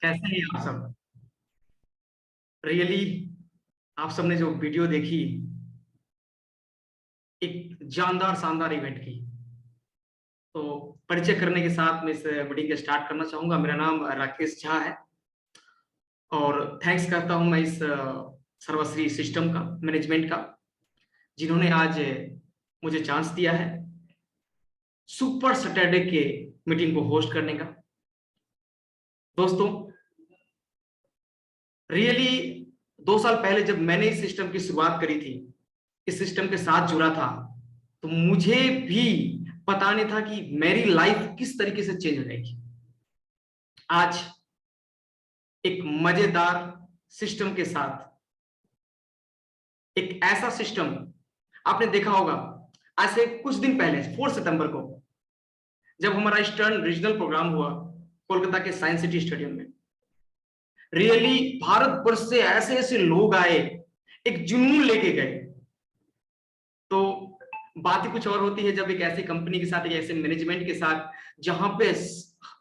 कैसे हैं आप सब? रियली आप सबने जो वीडियो देखी, एक जानदार शानदार इवेंट की। तो परिचय करने के साथ मैं इस मीटिंग को स्टार्ट करना चाहूंगा। मेरा नाम राकेश झा है और थैंक्स करता हूं मैं इस सर्वश्री सिस्टम का, मैनेजमेंट का, जिन्होंने आज मुझे चांस दिया है सुपर सैटरडे के मीटिंग को होस्ट करने का। दोस्तों, रियली 2 साल पहले जब मैंने इस सिस्टम की शुरुआत करी थी, इस सिस्टम के साथ जुड़ा था, तो मुझे भी पता नहीं था कि मेरी लाइफ किस तरीके से चेंज हो जाएगी। आज एक मजेदार सिस्टम के साथ, एक ऐसा सिस्टम आपने देखा होगा। आज से कुछ दिन पहले 4 सितंबर को जब हमारा ईस्टर्न रीजनल प्रोग्राम हुआ कोलकाता के साइंस सिटी स्टेडियम में, रियली भारत वर्ष से ऐसे ऐसे लोग आए, एक जुनून लेके गए। तो बात ही कुछ और होती है जब एक ऐसी कंपनी के साथ, एक ऐसे मैनेजमेंट के साथ, जहां पे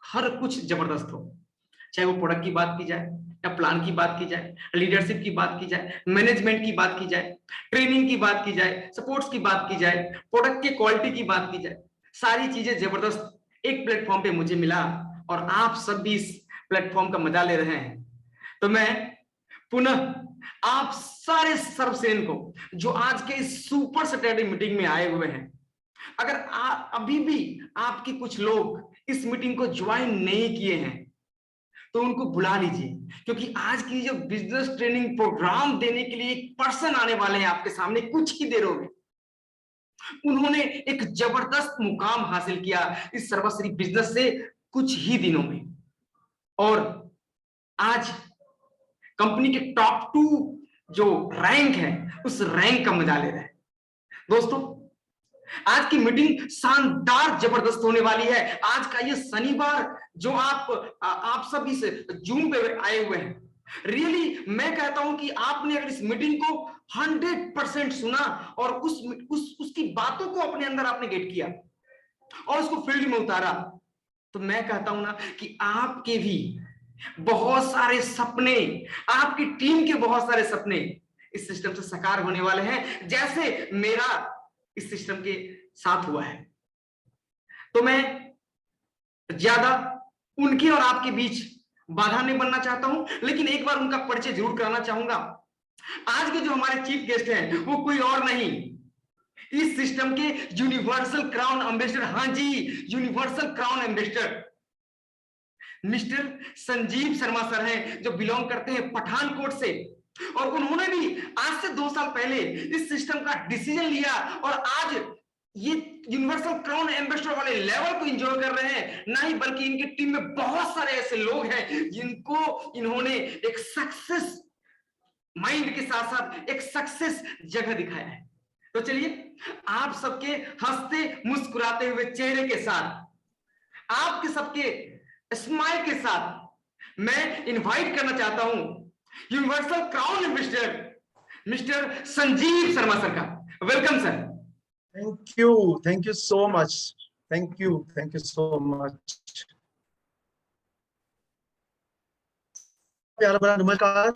हर कुछ जबरदस्त हो। चाहे वो प्रोडक्ट की बात की जाए, या प्लान की बात की जाए, लीडरशिप की बात की जाए, मैनेजमेंट की बात की जाए, ट्रेनिंग की बात की जाए, सपोर्ट्स की बात की जाए, प्रोडक्ट की क्वालिटी की बात की जाए, सारी चीजें जबरदस्त एक प्लेटफॉर्म पे मुझे मिला और आप सब भी इस प्लेटफॉर्म का मजा ले रहे हैं। तो मैं पुनः आप सारे सर्वसेन को जो आज के इस सुपर सैटरडे मीटिंग में आए हुए हैं, अगर अभी भी आपके कुछ लोग इस मीटिंग को ज्वाइन नहीं किए हैं तो उनको बुला लीजिए, क्योंकि आज की जो बिजनेस ट्रेनिंग प्रोग्राम देने के लिए एक पर्सन आने वाले हैं आपके सामने कुछ ही देरों में। उन्होंने एक जबरदस्त मुकाम हासिल किया इस सर्वश्री बिजनेस से कुछ ही दिनों में, और आज कंपनी के टॉप 2 जो रैंक है उस रैंक का मजा ले रहे हैं। दोस्तों, आज की मीटिंग शानदार जबरदस्त होने वाली है। आज का ये शनिवार जो आप सब इस जूम पे आए हुए हैं, रियली मैं कहता हूं कि आपने अगर इस मीटिंग को 100% सुना और उसकी बातों को अपने अंदर आपने गेट किया और उसको फील्ड में उतारा, तो मैं कहता हूं ना कि आपके भी बहुत सारे सपने, आपकी टीम के बहुत सारे सपने इस सिस्टम से साकार होने वाले हैं, जैसे मेरा इस सिस्टम के साथ हुआ है। तो मैं ज्यादा उनके और आपके बीच बाधा नहीं बनना चाहता हूं, लेकिन एक बार उनका परिचय जरूर कराना चाहूंगा। आज के जो हमारे चीफ गेस्ट हैं वो कोई और नहीं, इस सिस्टम के यूनिवर्सल क्राउन एम्बेसडर, हाँ जी, universal crown ambassador mister Sanjeev Sharma sir हैं, जो बिलोंग करते हैं पठानकोट से। और उन्होंने भी आज से 2 साल पहले इस सिस्टम का डिसीजन लिया और आज ये यूनिवर्सल क्राउन एम्बेसडर वाले लेवल को एंजॉय कर रहे हैं। नहीं, बल्कि इनकी टीम में बहुत सारे ऐसे लोग हैं जिनको इन्होंने एक सक्सेस माइंड के साथ साथ एक सक्सेस जगह दिखाया है। तो चलिए, आप सबके हंसते मुस्कुराते हुए चेहरे के साथ, आपके सबके स्माइल के साथ मैं इनवाइट करना चाहता हूं universal crown ambassador mister Sanjeev Sharma sir का। Welcome sir. Thank you so much, thank you so much. प्यारा बड़ा नमस्कार।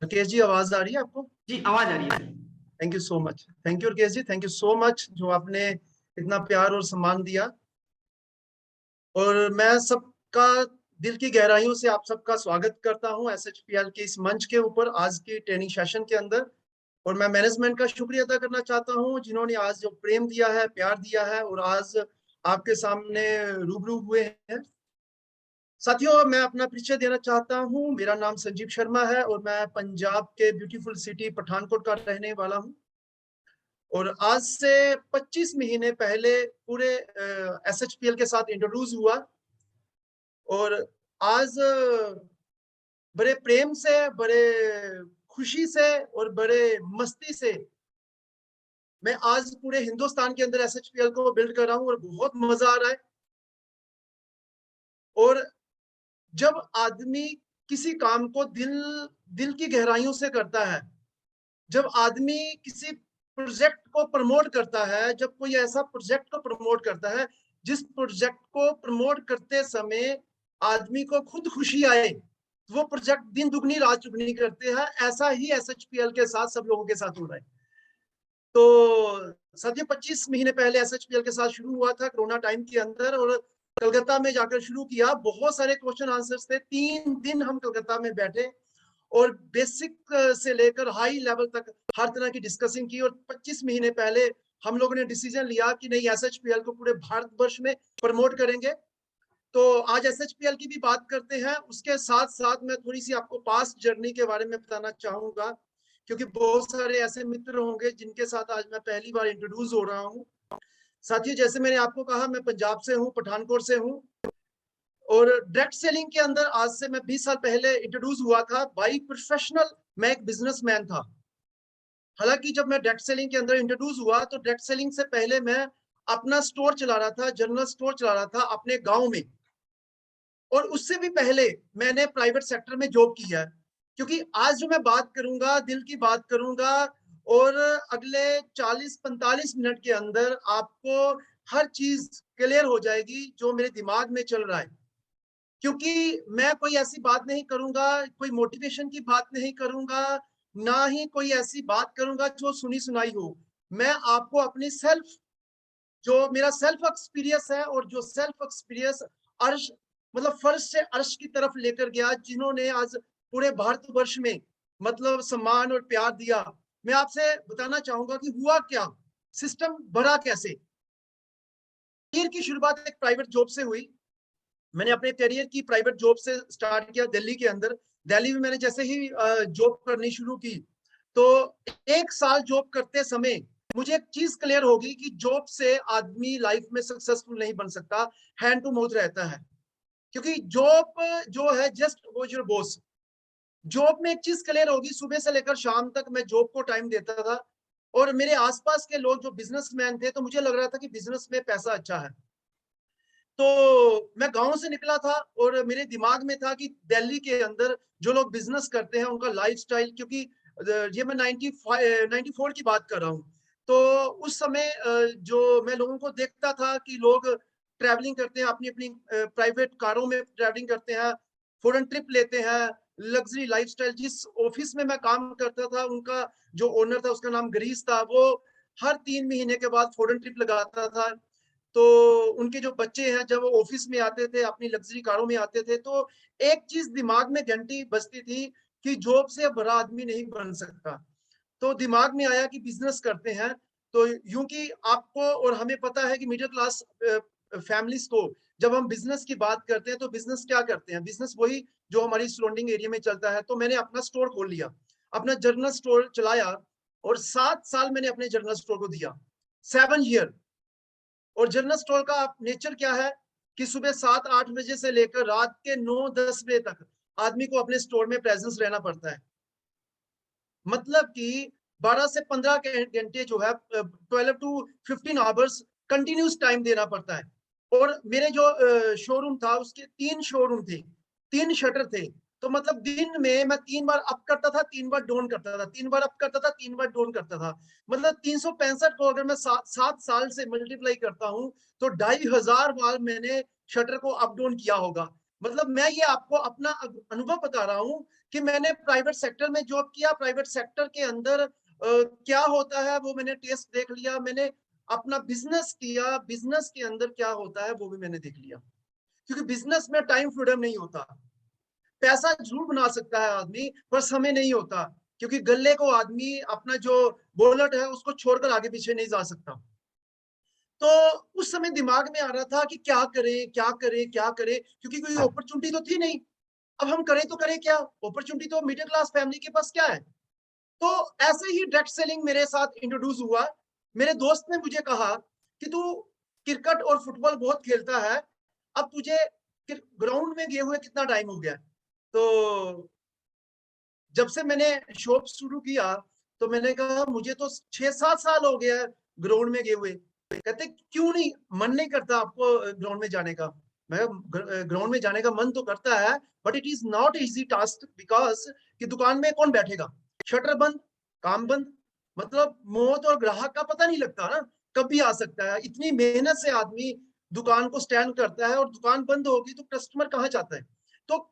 राकेश जी, आवाज आ रही है आपको? जी, आवाज आ रही है। Thank you so much, thank you Rakesh ji, thank you so much जो आपने इतना प्यार और सम्मान दिया। और मैं सबका दिल की गहराइयों से आप सबका स्वागत करता हूं SHPL के इस मंच के ऊपर आज की ट्रेनिंग सेशन के अंदर। और मैं मैनेजमेंट का शुक्रिया अदा करना चाहता हूं जिन्होंने आज जो प्रेम दिया है, प्यार दिया है और आज आपके सामने रूबरू हुए हैं। साथियों, मैं अपना परिचय देना चाहता हूं। मेरा नाम संजीव शर्मा है और मैं पंजाब के ब्यूटीफुल सिटी पठानकोट का रहने वाला हूं। और आज से 25 महीने पहले पूरे SHPL के साथ इंट्रोड्यूस हुआ और आज बड़े प्रेम से, बड़े खुशी से और बड़े मस्ती से मैं आज पूरे हिंदुस्तान के अंदर SHPL को बिल्ड कर रहा हूं और बहुत मजा आ रहा है। और जब आदमी किसी काम को दिल की गहराइयों से करता है, जब आदमी किसी प्रोजेक्ट को प्रमोट करता है, जब कोई ऐसा प्रोजेक्ट को प्रमोट करता है जिस प्रोजेक्ट को प्रमोट करते समय आदमी को खुद खुशी आए, वो प्रोजेक्ट दिन दुगनी रात चुगनी करते हैं। ऐसा ही SHPL के साथ सब लोगों के साथ हो रहा है। तो साथियों 25 महीने पहले SHPL के साथ शुरू हुआ था कोरोना टाइम के अंदर, और कलकत्ता में जाकर शुरू किया। बहुत सारे क्वेश्चन आंसर्स थे। 3 दिन हम कलकत्ता में बैठे और बेसिक से लेकर हाई लेवल तक हर तरह की डिस्कसिंग की। और 25 महीने पहले हम लोगों ने डिसीजन लिया कि नहीं, SHPL को पूरे भारतवर्ष में प्रमोट करेंगे। तो आज SHPL की भी बात करते हैं। उसके साथ साथ मैं थोड़ी सी आपको पास्ट जर्नी के बारे में बताना चाहूंगा, क्योंकि बहुत सारे ऐसे मित्र होंगे जिनके साथ आज मैं पहली बार इंट्रोड्यूस हो रहा हूँ। साथियों, जैसे मैंने आपको कहा, मैं पंजाब से हूँ, पठानकोट से हूँ। और डायरेक्ट सेलिंग के अंदर आज से मैं 20 साल पहले इंट्रोड्यूस हुआ था। बाई प्रोफेशनल मैं एक बिजनेसमैन था। हालांकि जब मैं डायरेक्ट सेलिंग के अंदर इंट्रोड्यूस हुआ तो डायरेक्ट सेलिंग से पहले मैं अपना स्टोर चला रहा था, जनरल स्टोर चला रहा था अपने गांव में। और उससे भी पहले मैंने प्राइवेट सेक्टर में जॉब किया है। क्योंकि आज जो मैं बात करूंगा, दिल की बात करूंगा, और अगले 40-45 मिनट के अंदर आपको हर चीज क्लियर हो जाएगी जो मेरे दिमाग में चल रहा है। क्योंकि मैं कोई ऐसी बात नहीं करूंगा, कोई मोटिवेशन की बात नहीं करूंगा, ना ही कोई ऐसी बात करूंगा जो सुनी सुनाई हो। मैं आपको अपनी जो मेरा सेल्फ एक्सपीरियंस है, और जो सेल्फ एक्सपीरियंस अर्श मतलब फर्श से अर्श की तरफ लेकर गया, जिन्होंने आज पूरे भारतवर्ष में मतलब सम्मान और प्यार दिया। मैं आपसे बताना चाहूंगा कि हुआ क्या, सिस्टम बढ़ा कैसे। करियर की शुरुआत एक प्राइवेट जॉब से हुई। मैंने अपने करियर की प्राइवेट जॉब से स्टार्ट किया दिल्ली के अंदर। दिल्ली में मैंने जैसे ही जॉब करनी शुरू की, तो 1 साल जॉब करते समय मुझे एक चीज क्लियर होगी कि जॉब से आदमी लाइफ में सक्सेसफुल नहीं बन सकता, हैंड टू माउथ रहता है। क्योंकि जॉब जो है जस्ट वो योर बॉस। जॉब में एक चीज क्लियर होगी, सुबह से लेकर शाम तक मैं जॉब को टाइम देता था। और मेरे आसपास के लोग जो बिजनेसमैन थे, तो मुझे लग रहा था कि बिजनेस में पैसा अच्छा है। तो मैं गांव से निकला था और मेरे दिमाग में था कि दिल्ली के अंदर जो लोग बिजनेस करते हैं उनका लाइफस्टाइल, क्योंकि ये मैं 94 की बात कर रहा हूँ। तो उस समय जो मैं लोगों को देखता था कि लोग ट्रैवलिंग करते हैं, अपनी अपनी प्राइवेट कारों में ट्रैवलिंग करते हैं, फॉरेन ट्रिप लेते हैं, लग्जरी लाइफस्टाइल। जिस ऑफिस में मैं काम करता था, उनका जो ओनर था उसका नाम गरीस था, वो हर 3 महीने के बाद फॉरेन ट्रिप लगाता था। तो उनके जो बच्चे हैं, जब वो ऑफिस में आते थे, अपनी लग्जरी कारों में आते थे, तो एक चीज दिमाग में घंटी बजती थी कि जॉब से बड़ा आदमी नहीं बन सकता। तो दिमाग में आया कि बिजनेस करते हैं। तो यूं कि आपको और हमें पता है कि मिडिल क्लास फैमिलीज को जब हम बिजनेस की बात करते हैं, तो बिजनेस क्या करते हैं, बिजनेस वही जो हमारी सराउंडिंग एरिया में चलता है। तो मैंने अपना स्टोर खोल लिया, अपना जर्नल स्टोर चलाया, और 7 साल मैंने अपने जर्नल स्टोर को दिया, 7 ईयर। और जनरल स्टोर का नेचर क्या है कि सुबह 7-8 बजे से लेकर रात के 9-10 बजे तक आदमी को अपने स्टोर में प्रेजेंस रहना पड़ता है। मतलब कि 12 से 15 घंटे जो है, 12 टू 15 आवर्स कंटिन्यूस टाइम देना पड़ता है। और मेरे जो शोरूम था, उसके 3 शोरूम थे, 3 शटर थे। तो मतलब दिन में मैं 3 बार अप करता था, 3 बार डाउन करता था, 3 बार अप करता था, 3 बार डाउन करता था। मतलब 365 को अगर मैं 7 साल से मल्टीप्लाई करता हूँ, तो 2500 बार मैंने शटर को अप डाउन किया होगा। मतलब मैं ये आपको अपना अनुभव बता रहा हूँ कि मैंने प्राइवेट सेक्टर में जॉब किया। प्राइवेट सेक्टर के अंदर क्या होता है वो मैंने टेस्ट देख लिया। मैंने अपना बिजनेस किया, बिजनेस के अंदर क्या होता है वो भी मैंने देख लिया। क्योंकि बिजनेस में टाइम फ्रीडम नहीं होता। पैसा जरूर बना सकता है आदमी, पर समय नहीं होता। क्योंकि गले को आदमी अपना जो वॉलेट है उसको छोड़कर आगे पीछे नहीं जा सकता। तो उस समय दिमाग में आ रहा था कि क्या करें क्या करें क्या करें, क्योंकि कोई अपॉर्चुनिटी तो थी नहीं। अब हम करें तो करें क्या, अपॉर्चुनिटी तो मिडिल क्लास फैमिली के पास क्या है। तो ऐसे ही डायरेक्ट सेलिंग मेरे साथ इंट्रोड्यूस हुआ। मेरे दोस्त ने मुझे कहा कि तू क्रिकेट और फुटबॉल बहुत खेलता है, अब तुझे ग्राउंड में गए हुए कितना टाइम हो गया। तो जब से मैंने शॉप शुरू किया, तो मैंने कहा मुझे तो 6-7 साल हो गया ग्राउंड में गए हुए। कहते क्यों नहीं, मन नहीं करता आपको ग्राउंड में जाने का। मैं ग्राउंड में जाने का मन तो करता है, but it is not easy task, because कि दुकान में कौन बैठेगा, शटर बंद, काम बंद। मतलब मौत और ग्राहक का पता नहीं लगता ना, कब भी आ सकता है। इतनी मेहनत से आदमी दुकान को स्टैंड करता है और दुकान बंद होगी तो कस्टमर कहाँ जाता है? तो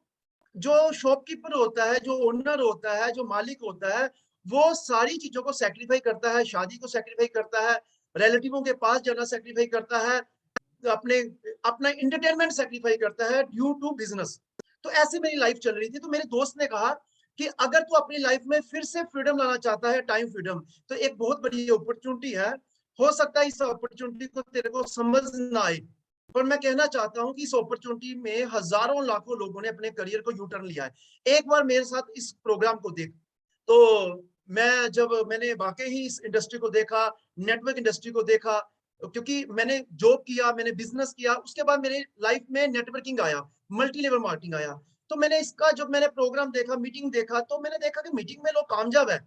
जो शॉपकीपर होता है, जो ओनर होता है, जो मालिक होता है, वो सारी चीजों को सैक्रिफाई करता है, शादी को सैक्रिफाई करता है, रिलेटिवों के पास जाना सैक्रिफाई करता है, अपने अपना एंटरटेनमेंट सैक्रिफाई करता है ड्यू टू बिजनेस। तो ऐसे मेरी लाइफ चल रही थी। तो मेरे दोस्त ने कहा कि अगर तू अपनी लाइफ में फिर से फ्रीडम लाना चाहता है, टाइम फ्रीडम, तो एक बहुत बड़ी अपॉर्चुनिटी है। हो सकता है इस अपॉर्चुनिटी को तेरे को समझ ना आए, पर मैं कहना चाहता हूं कि इस अपॉर्चुनिटी में हजारों लाखों लोगों ने अपने करियर को यू टर्न लिया है। एक बार मेरे साथ इस प्रोग्राम को देख। तो मैंने वाकई ही इस इंडस्ट्री को देखा, नेटवर्क इंडस्ट्री को देखा, क्योंकि मैंने जॉब किया, मैंने बिजनेस किया, उसके बाद मेरे लाइफ में नेटवर्किंग आया, मल्टी लेवल मार्केटिंग आया। तो मैंने इसका जब मैंने प्रोग्राम देखा, मीटिंग देखा, तो मैंने देखा कि मीटिंग में लोग कामयाब है।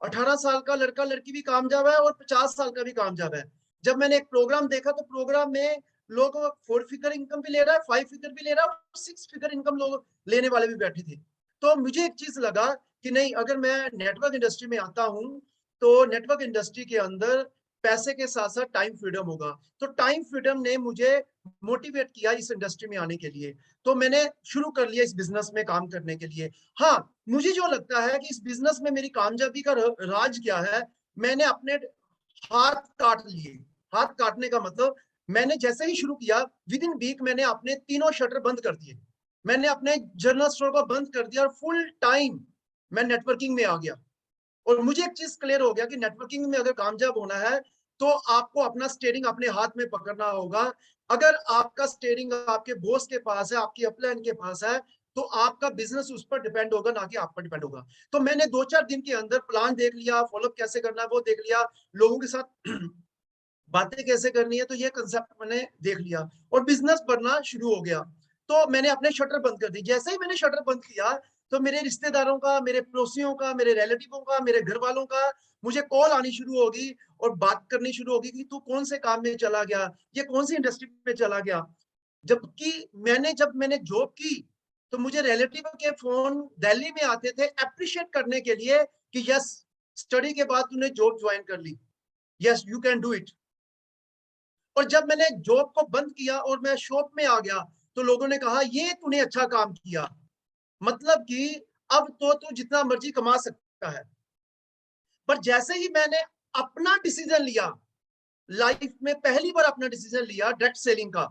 18 साल का लड़का लड़की भी कामयाब है और 50 साल का भी कामयाब है। जब मैंने एक प्रोग्राम देखा तो प्रोग्राम में लोग 4 फिगर इनकम भी ले रहा है, 5 फिगर भी ले रहा है और 6 फिगर इनकम लोग लेने वाले भी बैठे थे। तो मुझे एक चीज लगा कि नहीं, अगर मैं नेटवर्क इंडस्ट्री में आता हूं तो नेटवर्क इंडस्ट्री के अंदर पैसे के साथ साथ टाइम फ्रीडम होगा। तो टाइम फ्रीडम ने मुझे मोटिवेट किया इस इंडस्ट्री में आने के लिए। तो मैंने शुरू कर लिया इस बिजनेस में काम करने के लिए। हाँ, मुझे जो लगता है कि इस बिजनेस में मेरी कामयाबी का राज क्या है, मैंने अपने हाथ काट लिए। हाथ काटने का मतलब, मैंने जैसे ही शुरू किया, विद इन वीक मैंने अपने तीनों शटर बंद कर दिए। मैंने अपने जनरल स्टोर को बंद कर दिया और फुल टाइम मैं नेटवर्किंग में आ गया। और मुझे एक चीज क्लियर हो गया कि नेटवर्किंग में अगर कामयाब होना है तो आपको अपना स्टीयरिंग अपने हाथ में पकड़ना होगा। अगर आपका स्टीयरिंग आपके बॉस के पास है, आपकी अपलाइन के पास है, तो आपका बिजनेस उस पर डिपेंड होगा, ना कि आप पर डिपेंड होगा। तो मैंने 2-4 दिन के अंदर प्लान देख लिया, फॉलोअप कैसे करना है वो देख लिया, लोगों के साथ बातें कैसे करनी है, तो ये कंसेप्ट मैंने देख लिया और बिजनेस बढ़ना शुरू हो गया। तो मैंने अपने शटर बंद कर दी। जैसे ही मैंने शटर बंद किया तो मेरे रिश्तेदारों का, मेरे पड़ोसियों का, मेरे रिलेटिवों का, मेरे घर वालों का मुझे कॉल आनी शुरू होगी और बात करनी शुरू होगी कि तू कौन से काम में चला गया, ये कौन सी इंडस्ट्री में चला गया। जबकि जब मैंने जॉब की तो मुझे रिलेटिव के फोन दिल्ली में आते थे अप्रिशिएट करने के लिए कि यस, स्टडी के बाद तूने जॉब ज्वाइन कर ली, yes you can do it. और जब मैंने जॉब को बंद किया और मैं शॉप में आ गया तो लोगों ने कहा ये तूने अच्छा काम किया, मतलब कि अब तो तू जितना मर्जी कमा सकता है। पर जैसे ही मैंने अपना डिसीजन लिया, लाइफ में पहली बार अपना डिसीजन लिया डायरेक्ट सेलिंग का,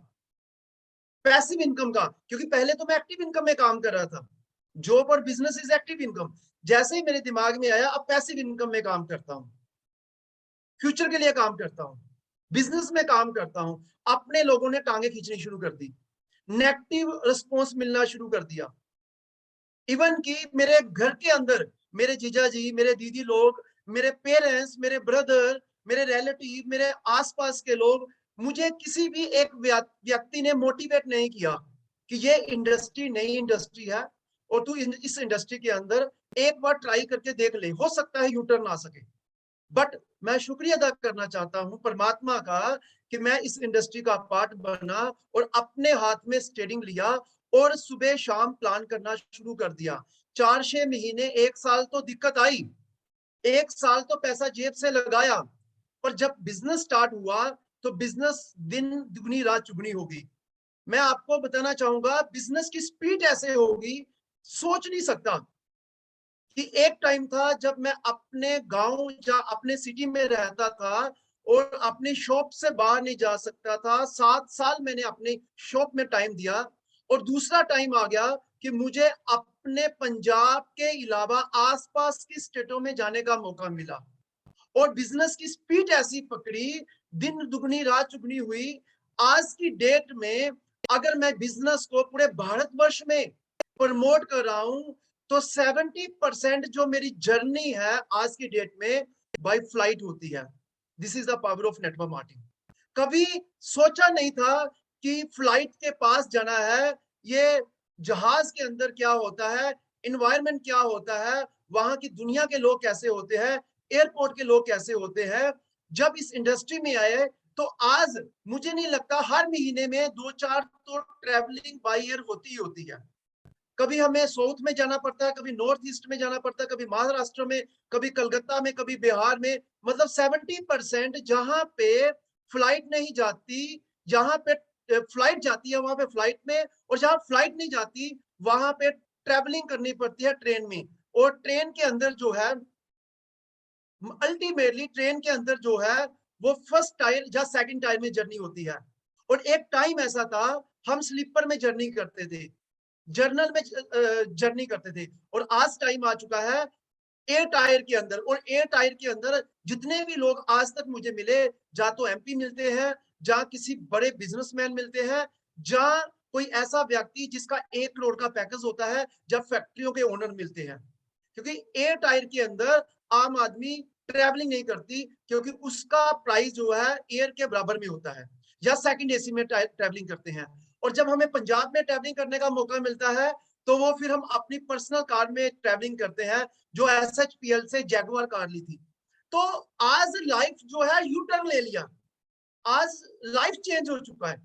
पैसिव इनकम का, क्योंकि पहले तो मैं एक्टिव इनकम में काम कर रहा था। जॉब और बिजनेस इज एक्टिव इनकम। जैसे ही मेरे दिमाग में आया अब पैसिव इनकम में काम करता हूं, फ्यूचर के लिए काम करता हूं, बिजनेस में काम करता हूं, अपने लोगों ने टांगे खींचनी शुरू कर दी, नेगेटिव रिस्पॉन्स मिलना शुरू कर दिया। इवन कि मेरे घर के अंदर मेरे जीजा जी, मेरे दीदी लोग, मेरे पेरेंट्स, मेरे ब्रदर, मेरे रिलेटिव, मेरे आसपास के लोग, मुझे किसी भी एक व्यक्ति ने मोटिवेट नहीं किया कि ये इंडस्ट्री नई इंडस्ट्री है और तू इस इंडस्ट्री के अंदर एक बार ट्राई करके देख ले, हो सकता है यू टर्न आ सके। बट मैं शुक्रिया अदा करना चाहता हूं परमात्मा का कि मैं इस इंडस्ट्री का पार्ट बना और अपने हाथ में स्टीयरिंग लिया और सुबह शाम प्लान करना शुरू कर दिया। 4-6 महीने, 1 साल तो दिक्कत आई, 1 साल तो पैसा जेब से लगाया, पर जब बिजनेस स्टार्ट हुआ तो बिजनेस दिन दुगनी रात चुगनी होगी। मैं आपको बताना चाहूंगा बिजनेस की स्पीड ऐसे होगी, सोच नहीं सकता। कि एक टाइम था जब मैं अपने गांव या अपने सिटी में रहता था और अपनी शॉप से बाहर नहीं जा सकता था। 7 साल मैंने अपने शॉप में टाइम दिया और दूसरा टाइम आ गया कि मुझे अपने पंजाब के अलावा आसपास की स्टेटों में जाने का मौका मिला और बिजनेस की स्पीड ऐसी पकड़ी, दिन दुगनी रात चुगनी हुई। आज की डेट में अगर मैं बिजनेस को पूरे भारतवर्ष में प्रमोट कर रहा हूं तो 70% जो मेरी जर्नी है आज की डेट में बाय फ्लाइट होती है। This is the power of network marketing. कभी सोचा नहीं था कि फ्लाइट के पास जाना है, ये जहाज के अंदर क्या होता है, इन्वायरमेंट क्या होता है, वहां की दुनिया के लोग कैसे होते हैं, एयरपोर्ट के लोग कैसे होते हैं। जब इस इंडस्ट्री में आए तो आज मुझे नहीं लगता, हर महीने में 2-4 तो ट्रैवलिंग बाय एयर होती ही होती है। कभी हमें साउथ में जाना पड़ता है, कभी नॉर्थ ईस्ट में जाना पड़ता है, कभी महाराष्ट्र में, कभी कलकत्ता में, कभी बिहार में। मतलब 70% जहां पे फ्लाइट नहीं जाती, जहां पे फ्लाइट जाती है वहां पे फ्लाइट में, और जहां फ्लाइट नहीं जाती वहां पे ट्रेवलिंग करनी पड़ती है ट्रेन में। और ट्रेन के अंदर जो है अल्टीमेटली ट्रेन के अंदर जो है वो फर्स्ट टायर या सेकंड टायर में जर्नी होती है। और एक टाइम ऐसा था हम स्लीपर में जर्नी करते थे, जर्नल में जर्नी करते थे, और आज टाइम आ चुका है एयर टायर के अंदर। और एयर टायर के अंदर जितने भी लोग आज तक मुझे मिले, या तो एमपी मिलते हैं, जहाँ किसी बड़े बिजनेसमैन मिलते हैं, जहाँ कोई ऐसा व्यक्ति जिसका 1 करोड़ का पैकेज होता है, जब फैक्ट्रियों के ओनर मिलते हैं। क्योंकि एयर टायर के अंदर आम आदमी ट्रैवलिंग नहीं करती, क्योंकि उसका प्राइस जो है एयर के बराबर में होता है, या सेकंड एसी में ट्रैवलिंग करते हैं। और जब हमें पंजाब में ट्रैवलिंग करने का मौका मिलता है, तो वो फिर हम अपनी पर्सनल कार में ट्रैवलिंग करते हैं, जो एसएचपीएल से जैगुआर कार ली थी। तो आज लाइफ जो है यू टर्न ले लिया, आज लाइफ चेंज हो चुका है।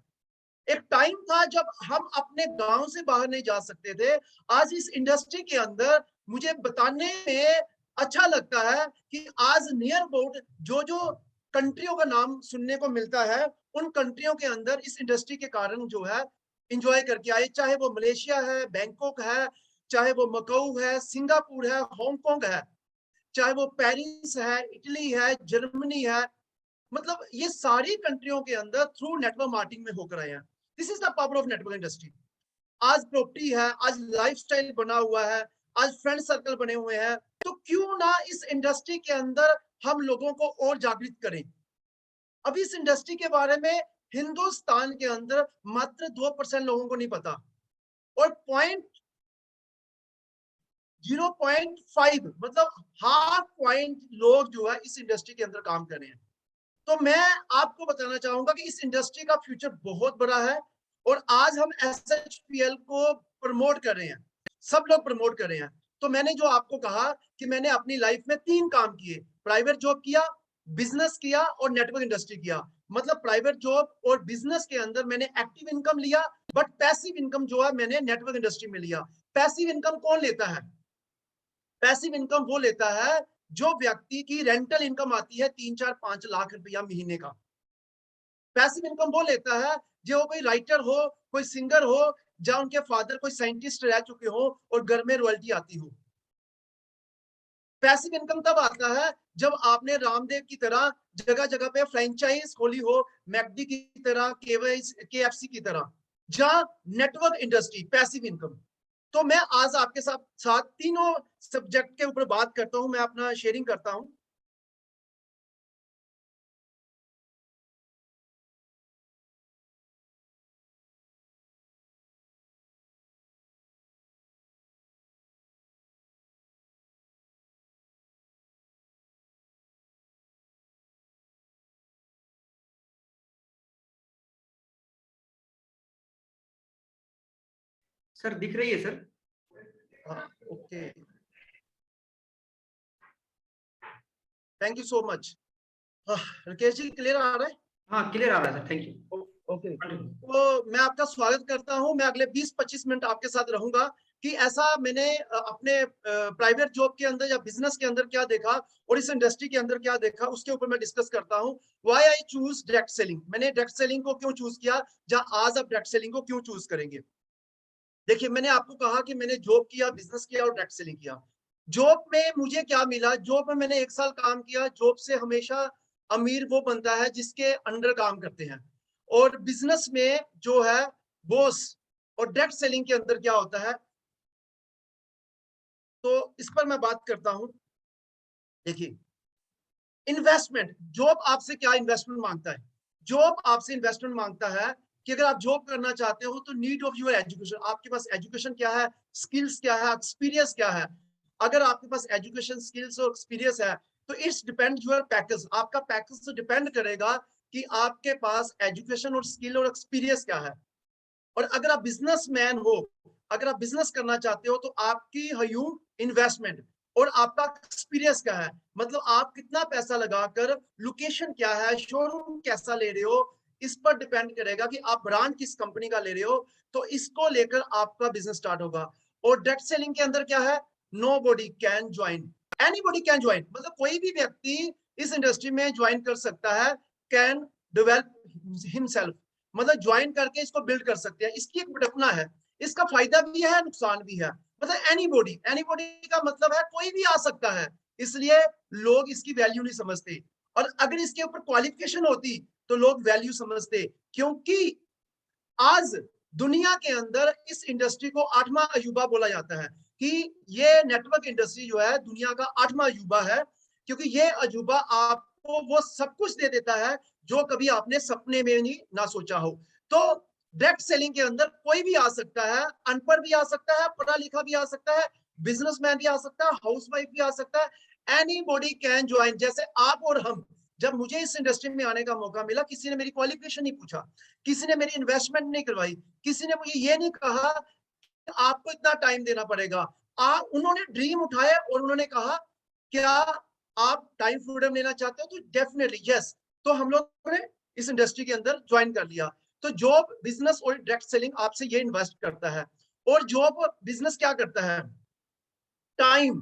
एक टाइम था जब हम अपने गांव से बाहर नहीं जा सकते थे। आज इस इंडस्ट्री के अंदर मुझे बताने में अच्छा लगता है कि आज नियर अबाउट जो जो कंट्रियों का नाम सुनने को मिलता है, उन कंट्रियों के अंदर इस इंडस्ट्री के कारण जो है इंजॉय करके आए। चाहे वो मलेशिया है, बैंकॉक है, चाहे वो मकाऊ है, सिंगापुर है, हांगकांग है, चाहे वो पेरिस है, इटली है, जर्मनी है, मतलब ये सारी कंट्रियों के अंदर थ्रू नेटवर्क मार्केटिंग में होकर आए हैं। This is the power of network industry. आज प्रॉपर्टी है, आज लाइफस्टाइल बना हुआ है, आज फ्रेंड सर्कल बने हुए हैं, तो क्यों ना इस इंडस्ट्री के अंदर हम लोगों को और जागृत करें। अभी इस इंडस्ट्री के बारे में हिंदुस्तान के अंदर मात्र 2% लोगों को नहीं पता, और 0.5 मतलब हाफ पॉइंट लोग जो है इस इंडस्ट्री के अंदर काम कर रहे हैं। तो मैं आपको बताना चाहूंगा कि इस इंडस्ट्री का फ्यूचर बहुत बड़ा है, और आज हम एसएचपीएल को प्रमोट कर रहे हैं, सब लोग प्रमोट कर रहे हैं। तो मैंने जो आपको कहा कि मैंने अपनी लाइफ में 3 काम किए, प्राइवेट जॉब किया, बिजनेस किया और नेटवर्क इंडस्ट्री किया। मतलब प्राइवेट जॉब और बिजनेस के अंदर मैंने एक्टिव इनकम लिया, बट पैसिव इनकम जो है मैंने नेटवर्क इंडस्ट्री में लिया। पैसिव इनकम कौन लेता है? पैसिव इनकम वो लेता है जो व्यक्ति की रेंटल इनकम आती है 3-4-5 लाख रुपया महीने का। पैसिव इनकम वो लेता है जो कोई राइटर हो, कोई सिंगर हो, जहां उनके फादर कोई साइंटिस्ट रह चुके हो और घर में रॉयल्टी आती हो। पैसिव इनकम तब आता है जब आपने रामदेव की तरह जगह जगह पे फ्रेंचाइज खोली हो, मैकडी की तरह, केएफसी की तरह, जहां नेटवर्क इंडस्ट्री पैसिव इनकम। तो मैं आज आपके साथ तीनों सब्जेक्ट के ऊपर बात करता हूं, मैं अपना शेयरिंग करता हूं। सर दिख रही है सर? हाँ, okay, thank you so much. Rakesh ji clear आ रहा है? हाँ क्लियर आ रहा है सर, थैंक यू। ओके, तो मैं आपका स्वागत करता हूं। मैं अगले 20-25 मिनट आपके साथ रहूंगा कि ऐसा मैंने अपने प्राइवेट जॉब के अंदर या बिजनेस के अंदर क्या देखा और इस इंडस्ट्री के अंदर क्या देखा, उसके ऊपर मैं डिस्कस करता हूं। Why I choose direct selling, मैंने डायरेक्ट सेलिंग को क्यों चूज किया, या आज आप डायरेक्ट सेलिंग को क्यों चूज करेंगे। देखिए, मैंने आपको कहा कि मैंने जॉब किया, बिजनेस किया और डायरेक्ट सेलिंग किया। जॉब में मुझे क्या मिला, जॉब में मैंने 1 साल काम किया। जॉब से हमेशा अमीर वो बनता है जिसके अंडर काम करते हैं, और बिजनेस में जो है बॉस। और डायरेक्ट सेलिंग के अंदर क्या होता है, तो इस पर मैं बात करता हूं। देखिए, इन्वेस्टमेंट, जॉब आपसे क्या इन्वेस्टमेंट मांगता है? जॉब आपसे इन्वेस्टमेंट मांगता है कि अगर आप जॉब करना चाहते हो तो नीड ऑफ योर एजुकेशन, आपके पास एजुकेशन क्या है, स्किल्स क्या है, एक्सपीरियंस क्या है। अगर आपके पास एजुकेशन, स्किल्स और एक्सपीरियंस है तो इट्स डिपेंड योर पैकेज, आपका पैकेज तो डिपेंड करेगा कि आपके पास एजुकेशन और स्किल और एक्सपीरियंस क्या है। और अगर आप बिजनेसमैन हो, अगर आप बिजनेस करना चाहते हो, तो आपकी ह्यूम इन्वेस्टमेंट और आपका एक्सपीरियंस क्या है, मतलब आप कितना पैसा लगाकर, लोकेशन क्या है, शोरूम कैसा ले रहे हो, इस पर डिपेंड करेगा कि आप ब्रांड किस कंपनी का ले रहे हो। तो इसको लेकर आपका बिजनेस स्टार्ट होगा। और डायरेक्ट सेलिंग के अंदर क्या है, nobody can join, anybody can join, मतलब कोई भी व्यक्ति इस इंडस्ट्री में ज्वाइन कर सकता है, कैन डेवलप हिमसेल्फ। मतलब ज्वाइन करके इसको बिल्ड कर सकते हैं। इसकी एक बटपना है, इसका फायदा भी है, नुकसान भी है। मतलब एनीबॉडी का मतलब है कोई भी आ सकता है, इसलिए लोग इसकी वैल्यू नहीं समझते। और अगर इसके ऊपर क्वालिफिकेशन होती तो लोग वैल्यू समझते, क्योंकि आज दुनिया के अंदर इस इंडस्ट्री को 8वां अजूबा बोला जाता है कि ये नेटवर्क इंडस्ट्री जो है दुनिया का 8वां अजूबा है, क्योंकि ये अजूबा आपको वो सब कुछ दे देता है जो कभी आपने सपने में नहीं ना सोचा हो। तो डायरेक्ट सेलिंग के अंदर कोई भी आ सकता है, अनपढ़ भी आ सकता है, पढ़ा लिखा भी आ सकता है, बिजनेसमैन भी आ सकता है, हाउसवाइफ भी आ सकता है, एनीबॉडी कैन ज्वाइन। जैसे आप और हम, जब मुझे इस इंडस्ट्री में आने का मौका मिला, किसी ने मेरी क्वालिफिकेशन नहीं पूछा, किसी ने मेरी इन्वेस्टमेंट नहीं करवाई, किसी ने मुझे ये नहीं कहा आपको इतना टाइम देना पड़ेगा। उन्होंने ड्रीम उठाया और उन्होंने कहा क्या आप टाइम फ्रीडम लेना चाहते हो, तो डेफिनेटली यस। तो हम लोग ने इस इंडस्ट्री के अंदर ज्वाइन कर लिया। तो जॉब बिजनेस और डायरेक्ट सेलिंग आपसे ये इन्वेस्ट करता है। और जॉब बिजनेस क्या करता है, टाइम,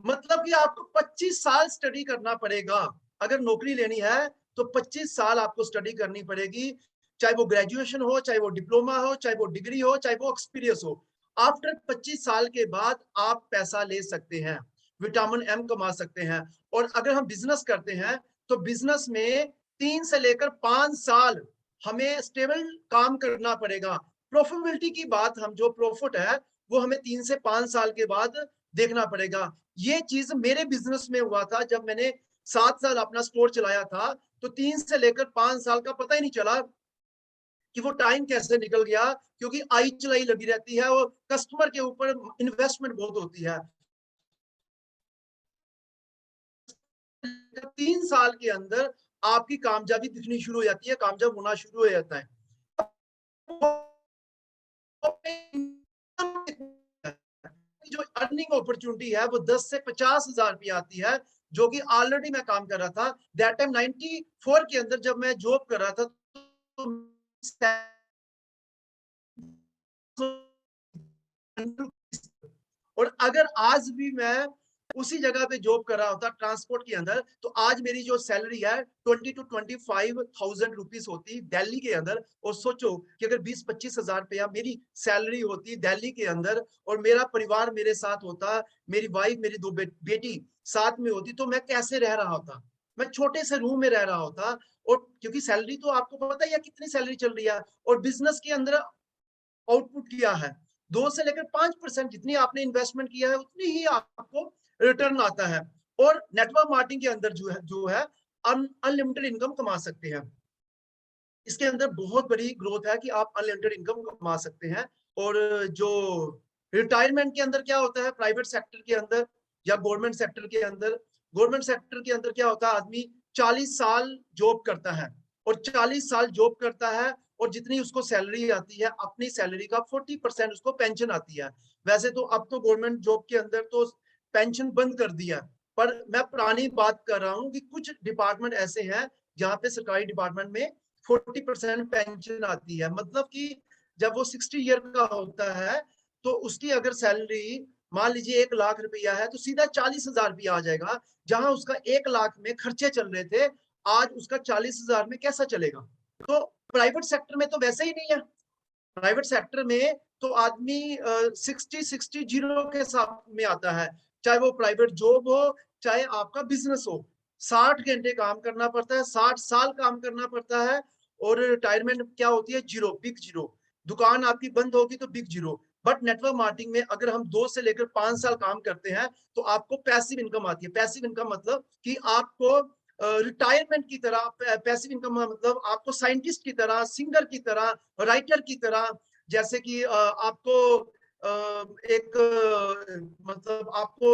मतलब कि आपको 25 साल स्टडी करना पड़ेगा। अगर नौकरी लेनी है तो 25 साल आपको स्टडी करनी पड़ेगी, चाहे वो ग्रेजुएशन हो, चाहे वो डिप्लोमा हो, चाहे वो डिग्री हो, चाहे वो एक्सपीरियंस हो। आफ्टर 25 साल के बाद आप पैसा ले सकते हैं, विटामिन एम कमा सकते हैं। और अगर हम बिजनेस करते हैं तो बिजनेस में 3 से लेकर 5 साल हमें स्टेबल काम करना पड़ेगा। प्रॉफिटेबिलिटी की बात, हम जो प्रॉफिट है वो हमें 3 से 5 साल के बाद देखना पड़ेगा। ये चीज मेरे बिजनेस में हुआ था, जब मैंने 7 साल अपना स्टोर चलाया था तो 3 से लेकर 5 साल का पता ही नहीं चला कि वो टाइम कैसे निकल गया, क्योंकि आई चलाई लगी रहती है और कस्टमर के ऊपर इन्वेस्टमेंट बहुत होती है। 3 साल के अंदर आपकी कामयाबी दिखनी शुरू हो जाती है, कामयाब होना शुरू हो जाता है। जो अर्निंग अपॉर्चुनिटी है वो 10 से 50,000 रुपये आती है, जो कि ऑलरेडी मैं काम कर रहा था दैट टाइम 94 के अंदर जब मैं जॉब कर रहा था। तो और अगर आज भी मैं उसी जगह पे जॉब कर रहा होता ट्रांसपोर्ट के अंदर, तो आज मेरी जो सैलरी है 20 to 25,000 रुपीज होती दिल्ली के अंदर। और सोचो कि अगर 20-25 हजार रुपया मेरी सैलरी होती दिल्ली के अंदर और मेरा परिवार मेरे साथ होता, मेरी वाइफ, मेरी 2 बेटी साथ में होती, तो मैं कैसे रह रहा होता। मैं छोटे से रूम में रह रहा होता। और क्योंकि सैलरी तो आपको पता ही है कितनी सैलरी चल रही है, और बिजनेस के अंदर आउटपुट किया है 2 से लेकर 5%, जितनी आपने इन्वेस्टमेंट किया है उतनी ही आपको रिटर्न आता है। और नेटवर्क मार्केटिंग के अंदर जो है अनलिमिटेड इनकम कमा सकते हैं। इसके अंदर बहुत बड़ी ग्रोथ है कि आप अनलिमिटेड इनकम कमा सकते हैं। और जो रिटायरमेंट के अंदर क्या होता है प्राइवेट सेक्टर के अंदर या गवर्नमेंट सेक्टर के अंदर, गवर्नमेंट सेक्टर के अंदर क्या होता है, आदमी 40 साल जॉब करता है, और 40 साल जॉब करता है और जितनी उसको सैलरी आती है अपनी सैलरी का 40% उसको पेंशन आती है। वैसे तो अब तो गवर्नमेंट जॉब के अंदर तो पेंशन बंद कर दिया, पर मैं पुरानी बात कर रहा हूँ कि कुछ डिपार्टमेंट ऐसे हैं जहाँ पे सरकारी डिपार्टमेंट में 40% पेंशन आती है। मतलब कि जब वो 60 ईयर का होता है तो उसकी अगर सैलरी मान लीजिए 1 लाख रुपया है तो सीधा 40,000 रुपया आ जाएगा। जहां उसका 1 लाख में खर्चे चल रहे थे, आज उसका 40,000 में कैसा चलेगा। तो प्राइवेट सेक्टर में तो वैसे ही नहीं है। प्राइवेट सेक्टर में तो आदमी 60 जीरो के साथ में आता है, चाहे वो प्राइवेट जॉब हो चाहे आपका बिजनेस हो। 60 घंटे काम करना पड़ता है, 60 साल काम करना पड़ता है। और रिटायरमेंट क्या होती है, जीरो, बिग जीरो। दुकान आपकी बंद होगी तो big zero. But network marketing में अगर हम 2 से लेकर 5 साल काम करते हैं तो आपको पैसिव इनकम आती है। पैसिव इनकम मतलब कि आपको रिटायरमेंट की तरह, पैसिव इनकम मतलब आपको साइंटिस्ट की तरह, सिंगर की तरह, राइटर की तरह, जैसे कि आपको एक मतलब आपको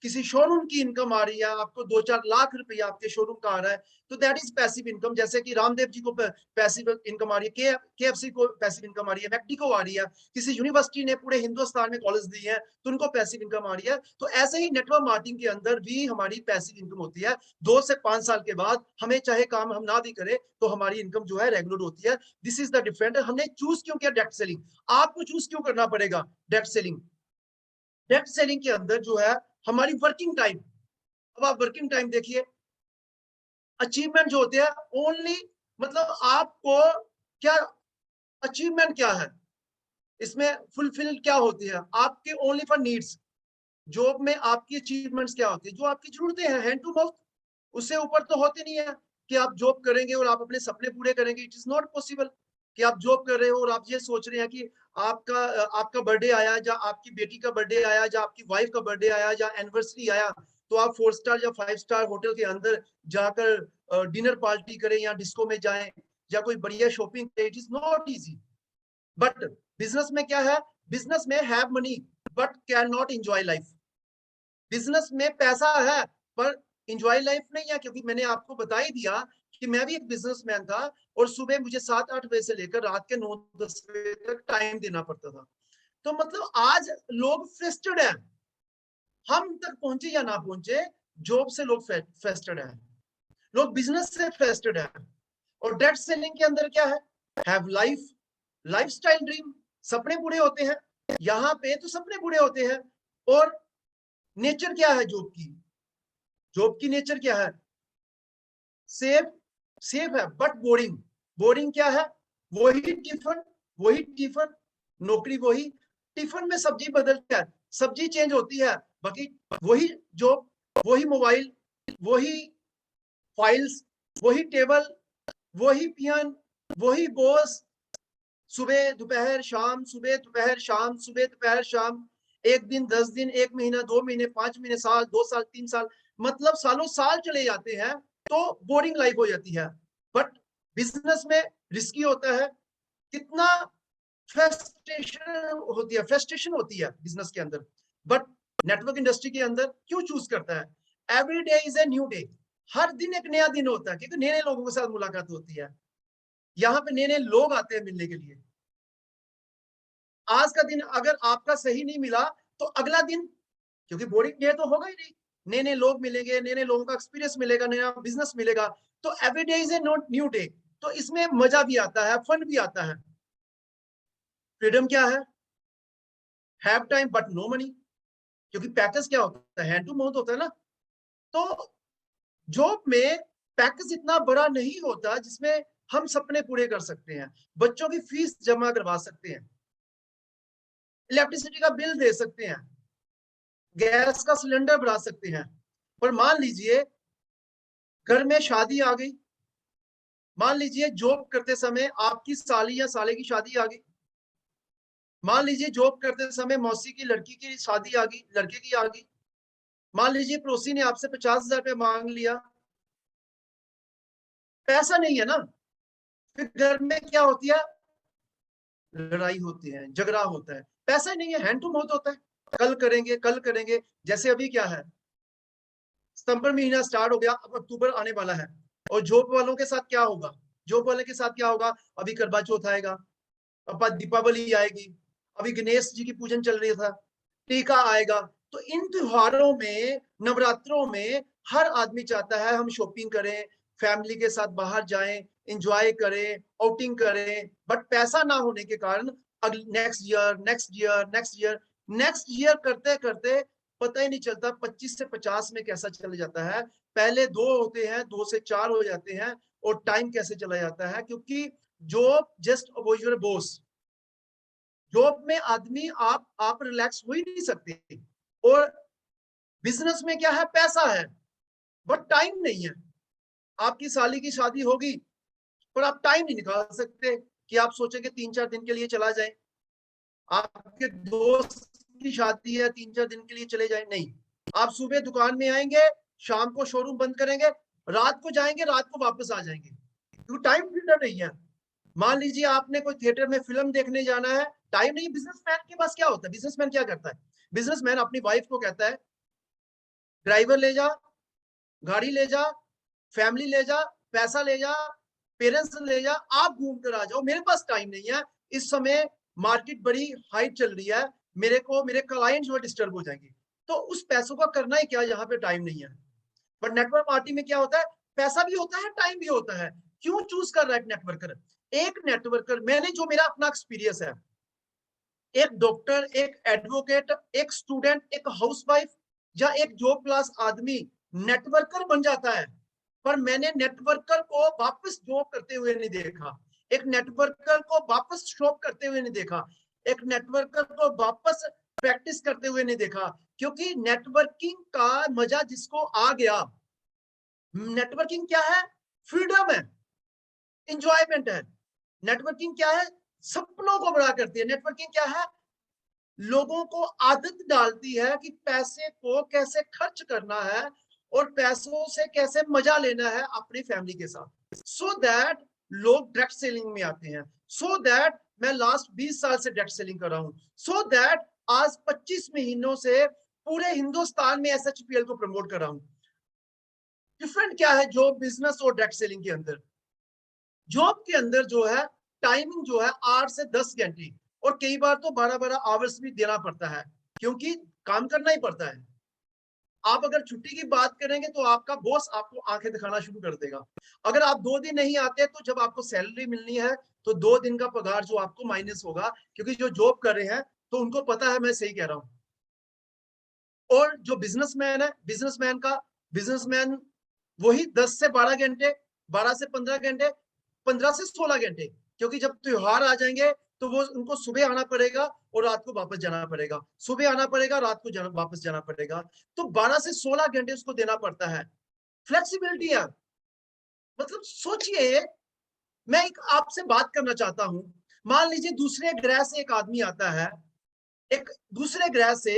किसी शोरूम की इनकम आ रही है, आपको 2-4 लाख रुपया आपके शोरूम का आ रहा है, तो दैट इज पैसिव इनकम। जैसे कि रामदेव जी को पैसिव इनकम आ रही है, केएफसी को पैसिव इनकम आ रही है, मैकडी को आ रही है, किसी यूनिवर्सिटी ने पूरे हिंदुस्तान में कॉलेज दी है तो उनको पैसिव इनकम आ रही है। तो ऐसे ही नेटवर्क मार्केटिंग के अंदर भी हमारी पैसिव इनकम होती है। 2 से 5 साल के बाद हमें चाहे काम हम ना भी करें तो हमारी इनकम जो है रेगुलर होती है। This is the different. हमने चूज क्यों किया डायरेक्ट सेलिंग, आपको चूज क्यों करना पड़ेगा डायरेक्ट सेलिंग। डायरेक्ट सेलिंग के अंदर जो है हमारी वर्किंग टाइम, अब आप वर्किंग टाइम देखिए, अचीवमेंट जो होते हैं ओनली, मतलब आपको क्या अचीवमेंट क्या है, इसमें फुलफिल क्या होती है आपके ओनली फॉर नीड्स। जॉब में आपकी अचीवमेंट्स क्या होती है, जो आपकी जरूरतें हैं, हैंड टू माउथ, उससे ऊपर तो होती नहीं है कि आप जॉब करेंगे और आप अपने सपने पूरे करेंगे। इट इज नॉट पॉसिबल कि आप जॉब कर रहे हो और आप ये सोच रहे हैं कि आपका बर्थडे आया, या आपकी बेटी का बर्थडे आया, या आपकी वाइफ का बर्थडे आया, या एनिवर्सरी आया, तो आप 4 स्टार या 5 स्टार होटल के अंदर जाकर डिनर पार्टी करें या डिस्को में जाएं या कोई बढ़िया शॉपिंग करें। It is not easy. But business में क्या है, बिजनेस में have money but can not enjoy life. Business में पैसा है पर एंजॉय लाइफ नहीं है, क्योंकि मैंने आपको बता ही दिया कि मैं भी एक बिजनेसमैन था और सुबह मुझे 7-8 बजे से लेकर रात के 9-10 बजे तक टाइम देना पड़ता था। तो मतलब आज लोग फ्रस्ट्रेटेड हैं, हम तक पहुंचे या ना पहुंचे, जॉब से लोग फ्रस्ट्रेटेड हैं, लोग बिजनेस से फ्रस्ट्रेटेड हैं। और डेट सेलिंग के अंदर क्या है, हैव लाइफ, लाइफस्टाइल ड्रीम, सपने पूरे होते हैं। यहाँ पे तो सपने पूरे होते हैं। और नेचर क्या है जॉब की, जॉब की नेचर क्या है, सेफ, सेफ है बट बोरिंग। बोरिंग क्या है, वही टिफिन, नौकरी वही, टिफिन में सब्जी बदलती है, सब्जी चेंज होती है, बाकी वही जॉब, वही मोबाइल, वही फाइल्स, वही टेबल, वही पियन, वही बॉस, सुबह दोपहर शाम, सुबह दोपहर शाम, सुबह दोपहर शाम, 1 दिन, 10 दिन, 1 महीना, 2 महीने, 5 महीने, साल, 2 साल, 3 साल, मतलब सालों साल चले जाते हैं, तो बोरिंग लाइफ हो जाती है। बट बिजनेस में रिस्की होता है, कितना फ्रस्ट्रेशन होती है बिजनेस के अंदर। बट नेटवर्क इंडस्ट्री के अंदर क्यों चूज करता है, every day is a new day, हर दिन एक नया दिन होता है, क्योंकि नए नए लोगों के साथ मुलाकात होती है, यहाँ पे नए नए लोग आते हैं मिलने के लिए। आज का दिन अगर आपका सही नहीं मिला तो अगला दिन, क्योंकि बोरिंग डे तो होगा ही नहीं, नए नए लोग मिलेंगे, नए नए लोगों का एक्सपीरियंस मिलेगा, नया बिजनेस मिलेगा, तो every day is A not new day. तो इसमें मजा भी आता है, फन भी आता है। फ्रीडम क्या है, have time but no money, क्योंकि पैकेज क्या होता है, हैंड टू माउथ होता है ना। तो जॉब में पैकेज इतना बड़ा नहीं होता जिसमें हम सपने पूरे कर सकते हैं, बच्चों की फीस जमा करवा सकते हैं, इलेक्ट्रिसिटी का बिल दे सकते हैं, गैस का सिलेंडर बढ़ा सकते हैं। पर मान लीजिए घर में शादी आ गई, मान लीजिए जॉब करते समय आपकी साली या साले की शादी आ गई, मान लीजिए जॉब करते समय मौसी की लड़की की शादी आ गई, लड़के की आ गई, मान लीजिए पड़ोसी ने आपसे 50,000 रुपये मांग लिया, पैसा नहीं है ना, फिर घर में क्या होती है, लड़ाई होती है, झगड़ा होता है, पैसा नहीं है, हैंड टू माउथ होता है, कल करेंगे कल करेंगे। जैसे अभी क्या है, सितंबर महीना स्टार्ट हो गया, अब अक्टूबर आने वाला है, और जॉब वालों के साथ क्या होगा, जॉब वाले के साथ क्या होगा, अभी करवा चौथ आएगा, अब दीपावली आएगी, अभी गणेश जी की पूजन चल रही था, टीका आएगा। तो इन त्योहारों में, नवरात्रों में हर आदमी चाहता है हम शॉपिंग करें, फैमिली के साथ बाहर जाएं, एंजॉय करें, आउटिंग करें, बट पैसा ना होने के कारण next year next year next year next year करते करते पता ही नहीं चलता 25 से 50 में कैसा चला जाता है। पहले 2 होते हैं, 2 से 4 हो जाते हैं, और टाइम कैसे चला जाता है, क्योंकि job just above your boss. Job में आदमी आप रिलैक्स हो ही नहीं सकते। और बिजनेस में क्या है, पैसा है बट टाइम नहीं है। आपकी साली की शादी होगी पर आप टाइम नहीं निकाल सकते कि आप सोचेंगे 3-4 दिन के लिए चला जाए, आपके दोस्त की शादी है 3-4 दिन के लिए चले जाए, नहीं, आप सुबह दुकान में आएंगे, शाम को शोरूम बंद करेंगे, रात को जाएंगे, रात को वापस आ जाएंगे, क्योंकि टाइम फ्रीडम नहीं है। मान लीजिए आपने कोई थिएटर में फिल्म देखने जाना है, टाइम नहीं। बिजनेसमैन के पास क्या होता है, बिजनेसमैन क्या करता है, बिजनेसमैन अपनी वाइफ को कहता है ड्राइवर ले जा, गाड़ी ले जा, फैमिली ले जा, पैसा ले जा, पेरेंट्स ले जा, आप घूम कर आ जाओ, मेरे पास टाइम नहीं है, इस समय मार्केट बड़ी हाइट चल रही है, मेरे को मेरे क्लाइंट जो डिस्टर्ब हो जाएंगे। तो उस पैसों का करना ही क्या, यहाँ पे टाइम नहीं है। बट नेटवर्क पार्टी में क्या होता है, पैसा भी होता है, टाइम भी होता है। क्यों चूज कर रहा है नेटवर्कर, एक नेटवर्कर, मैंने जो मेरा अपना एक्सपीरियंस है, एक डॉक्टर, एक एडवोकेट, एक स्टूडेंट, एक हाउसवाइफ या एक जॉब क्लास आदमी नेटवर्कर बन जाता है, पर मैंने नेटवर्कर को वापस जॉब करते हुए नहीं देखा। एक नेटवर्कर को वापस शॉप करते हुए नहीं देखा, एक नेटवर्कर को वापस प्रैक्टिस करते हुए नहीं देखा, क्योंकि नेटवर्किंग का मजा जिसको आ गया, नेटवर्किंग क्या है? फ्रीडम है, इंजॉयमेंट है। नेटवर्किंग क्या है? सपनों को बड़ा करती है। नेटवर्किंग क्या है? लोगों को आदत डालती है कि पैसे को कैसे खर्च करना है और पैसों से कैसे मजा लेना है अपनी फैमिली के साथ, सो दैट लोग डायरेक्ट सेलिंग में आते हैं। सो दैट मैं लास्ट 20 साल से डायरेक्ट सेलिंग कर रहा हूं। सो दैट आज 25 महीनों से पूरे हिंदुस्तान में SHPL को प्रमोट कर रहा हूं। डिफरेंट क्या है जॉब बिजनेस और डायरेक्ट सेलिंग के अंदर? जॉब के अंदर जो है टाइमिंग जो है 8 से 10 घंटे और कई बार तो 12-12 आवर्स भी देना पड़ता है, क्योंकि काम करना ही पड़ता है। आप अगर छुट्टी की बात करेंगे तो आपका बॉस आपको आंखें दिखाना शुरू कर देगा। अगर आप 2 दिन नहीं आते तो जब आपको सैलरी मिलनी है तो 2 दिन का पगार जो आपको माइनस होगा, क्योंकि जो जॉब कर रहे हैं तो उनको पता है मैं सही कह रहा हूं। और जो बिजनेसमैन है, बिजनेसमैन वही 10 से 12 घंटे, 12 से 15 घंटे, 15 से 16 घंटे, क्योंकि जब त्योहार आ जाएंगे तो वो उनको सुबह आना पड़ेगा और रात को वापस जाना पड़ेगा, सुबह आना पड़ेगा, रात को वापस जाना पड़ेगा। तो 12 से 16 घंटे उसको देना पड़ता है। फ्लेक्सिबिलिटी है। मतलब सोचिए, मैं एक आपसे बात करना चाहता हूं। मान लीजिए दूसरे ग्रह से एक आदमी आता है, एक दूसरे ग्रह से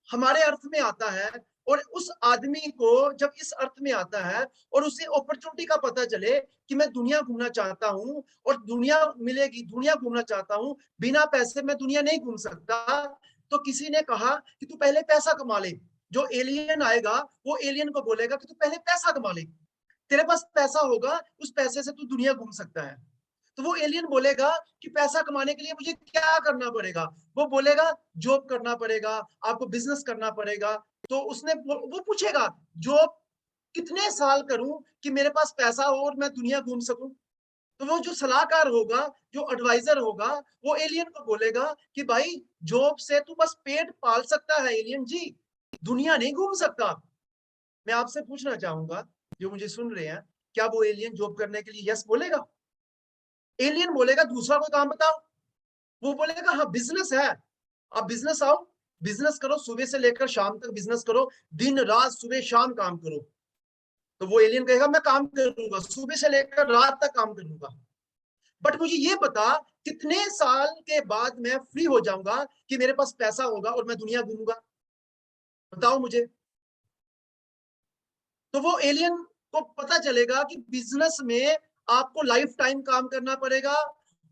हमारे अर्थ में आता है, और उस आदमी को जब इस अर्थ में आता है और उसे अपॉर्चुनिटी का पता चले कि मैं दुनिया घूमना चाहता हूं और दुनिया मिलेगी, दुनिया घूमना चाहता हूं, बिना पैसे में दुनिया नहीं घूम सकता, तो किसी ने कहा कि तू पहले पैसा कमा ले। जो एलियन आएगा वो एलियन को बोलेगा कि तू पहले पैसा कमा ले, तेरे पास पैसा होगा, उस पैसे से तू दुनिया घूम सकता है। तो वो एलियन बोलेगा कि पैसा कमाने के लिए मुझे क्या करना पड़ेगा? वो बोलेगा जॉब करना पड़ेगा, आपको बिजनेस करना पड़ेगा। तो उसने वो पूछेगा जॉब कितने साल करूं कि मेरे पास पैसा हो और मैं दुनिया घूम सकूं? तो वो जो सलाहकार होगा, जो एडवाइजर होगा, वो एलियन को बोलेगा कि भाई जॉब से तू बस पेट पाल सकता है एलियन जी, दुनिया नहीं घूम सकता। मैं आपसे पूछना चाहूंगा जो मुझे सुन रहे हैं, क्या वो एलियन जॉब करने के लिए यस बोलेगा? एलियन बोलेगा दूसरा कोई काम बताओ। वो बोलेगा हाँ बिजनेस है, आप बिजनेस आओ, बिजनेस करो, सुबह से लेकर शाम तक बिजनेस करो, दिन रात सुबह शाम काम करो। तो वो एलियन कहेगा मैं काम करूंगा, सुबह से लेकर रात तक काम करूंगा, बट मुझे ये बता कितने साल के बाद मैं फ्री हो जाऊंगा कि मेरे पास पैसा होगा और मैं दुनिया घूमूंगा, बताओ मुझे। तो वो एलियन को पता चलेगा कि बिजनेस में आपको लाइफ टाइम काम करना पड़ेगा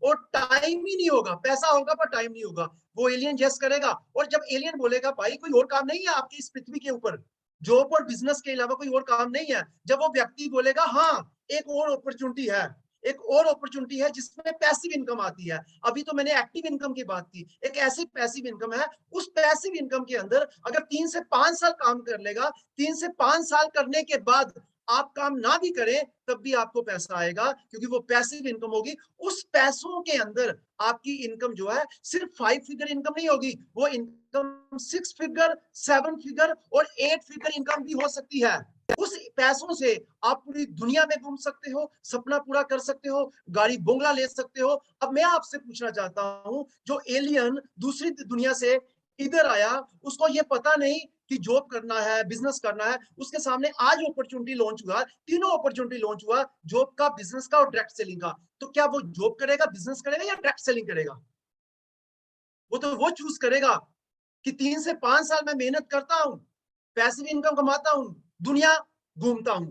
और टाइम ही नहीं होगा, पैसा होगा पर टाइम नहीं होगा। वो एलियन यस करेगा, और जब एलियन बोलेगा भाई कोई और काम नहीं है आपकी इस पृथ्वी के ऊपर, जॉब और बिजनेस के अलावा कोई और काम नहीं है, जब वो व्यक्ति बोलेगा हाँ एक और अपॉर्चुनिटी है, एक और अपॉर्चुनिटी है जिसमें पैसिव इनकम आती है। अभी तो मैंने एक्टिव इनकम की बात की, एक ऐसी पैसिव इनकम है, उस पैसिव इनकम के अंदर अगर 3 से 5 साल काम कर लेगा, 3 से 5 साल करने के बाद आप काम ना भी करें तब भी आपको पैसा आएगा, क्योंकि वो पैसिव इनकम होगी। उस पैसों के अंदर आपकी इनकम जो है सिर्फ 5 फिगर इनकम नहीं होगी, वो इनकम 6 फिगर, 7 फिगर और 8 फिगर इनकम भी हो सकती है। उस पैसों से आप पूरी दुनिया में घूम सकते हो, सपना पूरा कर सकते हो, गाड़ी बंगला ले सकते हो। अब मैं आपसे पूछना चाहता हूं, जो एलियन दूसरी दुनिया से इधर आया, उसको ये पता नहीं कि जॉब करना है, बिजनेस करना है, उसके सामने आज अपॉर्चुनिटी लॉन्च हुआ, तीनों अपॉर्चुनिटी लॉन्च हुआ, जॉब का, बिजनेस का और डायरेक्ट सेलिंग का। तो क्या वो जॉब करेगा, बिजनेस करेगा या डायरेक्ट सेलिंग करेगा? वो तो वो चूज करेगा कि 3 से 5 साल मैं मेहनत करता हूं, पैसिव इनकम कमाता हूं, दुनिया घूमता हूं,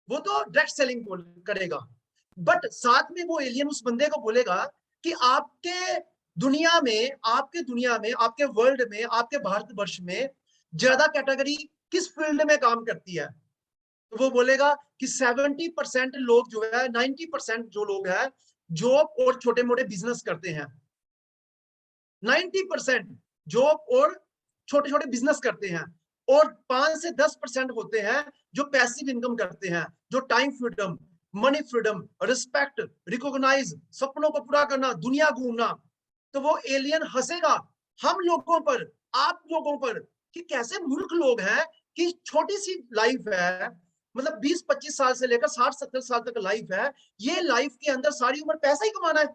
वो तो डायरेक्ट सेलिंग करेगा। बट साथ में वो एलियन उस बंदे को बोलेगा कि आपके दुनिया में, आपके वर्ल्ड में, आपके भारतवर्ष में ज्यादा कैटेगरी किस फील्ड में काम करती है? तो वो बोलेगा कि 70% लोग जो है, 90% जो लोग हैं जॉब और छोटे मोटे बिजनेस करते हैं, 90% जॉब और छोटे छोटे बिजनेस करते हैं, और 5 से 10% होते हैं जो पैसिव इनकम करते हैं, जो time freedom, money freedom, respect, recognise, सपनों को पूरा करना, दुनिया घूमना। तो वो एलियन हंसेगा हम लोगों पर, आप लोगों पर, कि कैसे मूर्ख लोग हैं कि छोटी सी लाइफ है, मतलब 20-25 साल से लेकर 60-70 साल तक लाइफ है। ये लाइफ के अंदर सारी उम्र पैसा ही कमाना है,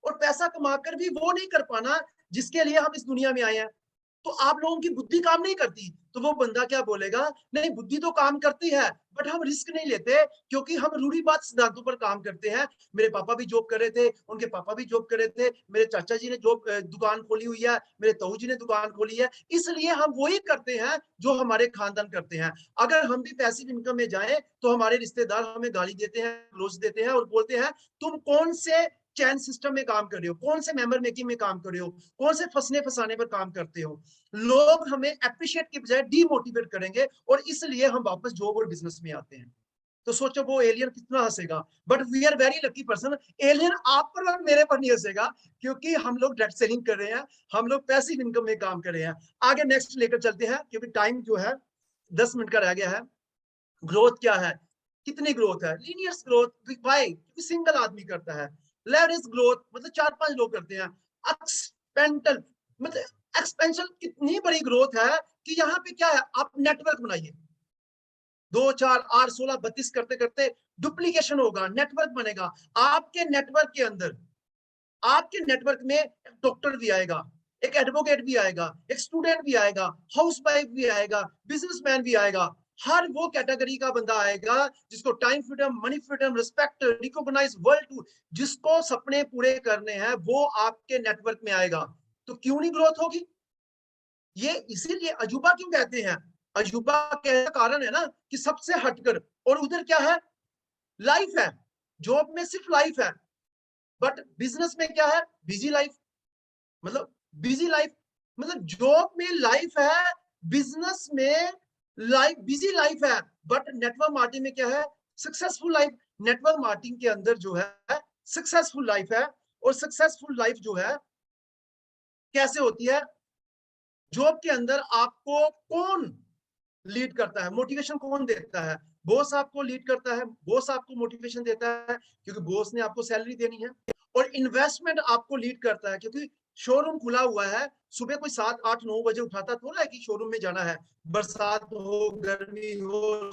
और पैसा कमाकर भी वो नहीं कर पाना जिसके लिए हम इस दुनिया में आए हैं। तो आप लोगों की बुद्धि काम नहीं करती, तो वो बंदा क्या बोलेगा, नहीं बुद्धि तो काम करती है बट हम रिस्क नहीं लेते, क्योंकि हम रूढ़िवाद सिद्धांतों पर काम करते हैं। मेरे पापा भी जॉब कर रहे थे, उनके पापा भी जॉब कर रहे थे, मेरे चाचा जी ने जॉब दुकान खोली हुई है, मेरे ताऊ जी ने दुकान खोली है, इसलिए हम वही करते हैं जो हमारे खानदान करते हैं। अगर हम भी पैसिव इनकम में जाएं तो हमारे रिश्तेदार हमें गाली देते हैं, रोज देते हैं और बोलते हैं तुम कौन से चैन सिस्टम में काम कर रहे हो, कौन से मेंबर मेकिंग में काम कर रहे हो, कौन से फंसने फंसाने पर काम करते हो। लोग हमें अप्रिशिएट के बजाय डीमोटिवेट करेंगे, और इसलिए हम वापस जॉब और बिजनेस में आते हैं। तो सोचो वो एलियन कितना हंसेगा, but we are very lucky person. Alien आप पर और मेरे पर नहीं हंसेगा, क्योंकि हम लोग डायरेक्ट सेलिंग कर रहे हैं, हम लोग पैसिव इनकम में काम कर रहे हैं। आगे नेक्स्ट लेकर चलते हैं, क्योंकि टाइम जो है 10 मिनट का रह गया है। ग्रोथ क्या है, कितनी ग्रोथ है, लीनियर ग्रोथ वाई, क्योंकि सिंगल आदमी करता है। लेवरेज ग्रोथ मतलब 4-5 लोग करते हैं। एक्सपेंटल मतलब एक्सपेंशन कितनी बड़ी ग्रोथ है कि यहाँ पे क्या है, आप नेटवर्क बनाइए, 2 4 8 16 32 करते करते डुप्लीकेशन होगा, नेटवर्क बनेगा। आपके नेटवर्क के अंदर, आपके नेटवर्क में एक डॉक्टर भी आएगा, एक एडवोकेट भी आएगा, एक स्टूडेंट भी आएगा, हाउसवाइफ भी आएगा, बिजनेसमैन भी आएगा। हर वो कैटेगरी का बंदा आएगा जिसको time freedom, money freedom, respect, recognise world tour, जिसको सपने पूरे करने हैं, वो आपके नेटवर्क में आएगा। तो क्यों नहीं ग्रोथ होगी? ये इसीलिए अजूबा क्यों कहते हैं? अजूबा कहने का कारण है ना कि सबसे हटकर, और उधर क्या है, लाइफ है। जॉब में सिर्फ लाइफ है, बट बिजनेस में क्या है, बिजी लाइफ। मतलब बिजी लाइफ मतलब जॉब में लाइफ है, बिजनेस में लाइफ, बिजी लाइफ है, बट नेटवर्क मार्केटिंग में क्या है, सक्सेसफुल लाइफ। नेटवर्क मार्केटिंग के अंदर जो है सक्सेसफुल लाइफ है, और सक्सेसफुल लाइफ जो है कैसे होती है, जॉब के अंदर आपको कौन लीड करता है, मोटिवेशन कौन देता है, बॉस आपको लीड करता है, बॉस आपको मोटिवेशन देता है क्योंकि बॉस ने आपको सैलरी देनी है। और इन्वेस्टमेंट आपको लीड करता है, क्योंकि शोरूम खुला हुआ है, सुबह कोई 7 8 9 बजे उठाता थोड़ा है कि शोरूम में जाना है, बरसात हो गर्मी हो,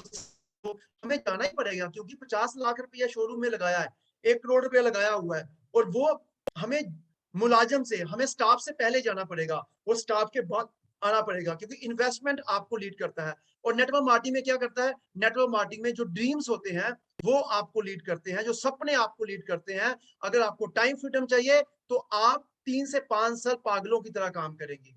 हमें जाना ही पड़ेगा, क्योंकि 50 लाख रुपया शोरूम में लगाया है, 1 करोड़ रुपया लगाया हुआ है, और वो हमें मुलाजिम से, हमें स्टाफ से पहले जाना पड़ेगा और स्टाफ के बाद आना पड़ेगा, क्योंकि इन्वेस्टमेंट आपको लीड करता है। और नेटवर्क मार्केटिंग में क्या करता है, नेटवर्क मार्केटिंग में जो ड्रीम्स होते हैं वो आपको लीड करते हैं, जो सपने आपको लीड करते हैं। अगर आपको टाइम फ्रीडम चाहिए तो आप 3 से 5 साल पागलों की तरह काम करेंगे।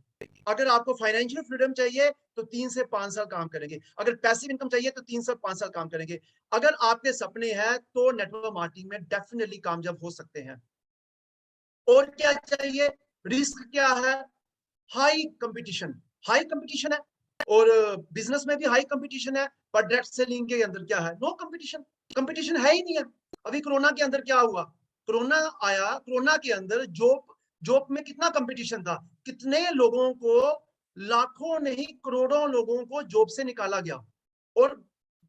अगर आपको फाइनेंशियल फ्रीडम चाहिए तो 3 से 5 साल काम करेंगे। अगर पैसिव इनकम चाहिए तो 3 से 5 साल काम करेंगे। अगर आपके सपने हैं तो नेटवर्क मार्केटिंग में डेफिनेटली कामयाब हो सकते हैं। और क्या चाहिए, रिस्क क्या है, हाई कंपटीशन, हाई कंपटीशन है, और बिजनेस में भी हाई कंपटीशन है, पर डायरेक्ट सेलिंग के अंदर क्या है, नो कंपटीशन, कंपटीशन है ही नहीं है। अभी कोरोना के अंदर क्या हुआ, कोरोना आया, कोरोना के अंदर जॉब, जॉब में कितना कंपटीशन था, कितने लोगों को, लाखों नहीं करोड़ों लोगों को जॉब से निकाला गया। और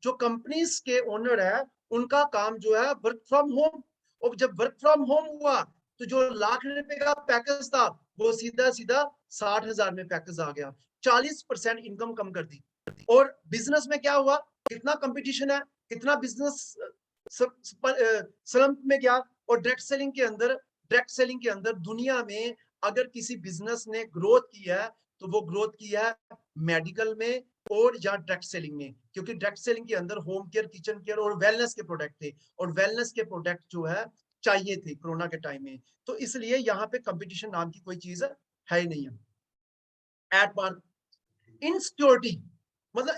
जो कंपनीज के ओनर है उनका काम जो है वर्क फ्रॉम होम, और जब वर्क फ्रॉम होम हुआ तो जो लाख रुपए का पैकेज था वो सीधा सीधा 60,000 में पैकेज आ गया, 40% इनकम कम कर दी। और बिजनेस में क्या हुआ, कितना कंपटीशन है, कितना बिजनेस स्लंप में गया। और डायरेक्ट सेलिंग के अंदर दुनिया में अगर किसी बिजनेस ने ग्रोथ की है तो वो ग्रोथ की है मेडिकल में और या डायरेक्ट सेलिंग में, क्योंकि डायरेक्ट सेलिंग के अंदर होम केयर, किचन केयर और वेलनेस के प्रोडक्ट थे, और वेलनेस के प्रोडक्ट जो है चाहिए थे कोरोना के टाइम में। तो इसलिए यहाँ पे कंपटीशन नाम की कोई चीज है ही नहीं है। एट पार इनसिक्योरिटी मतलब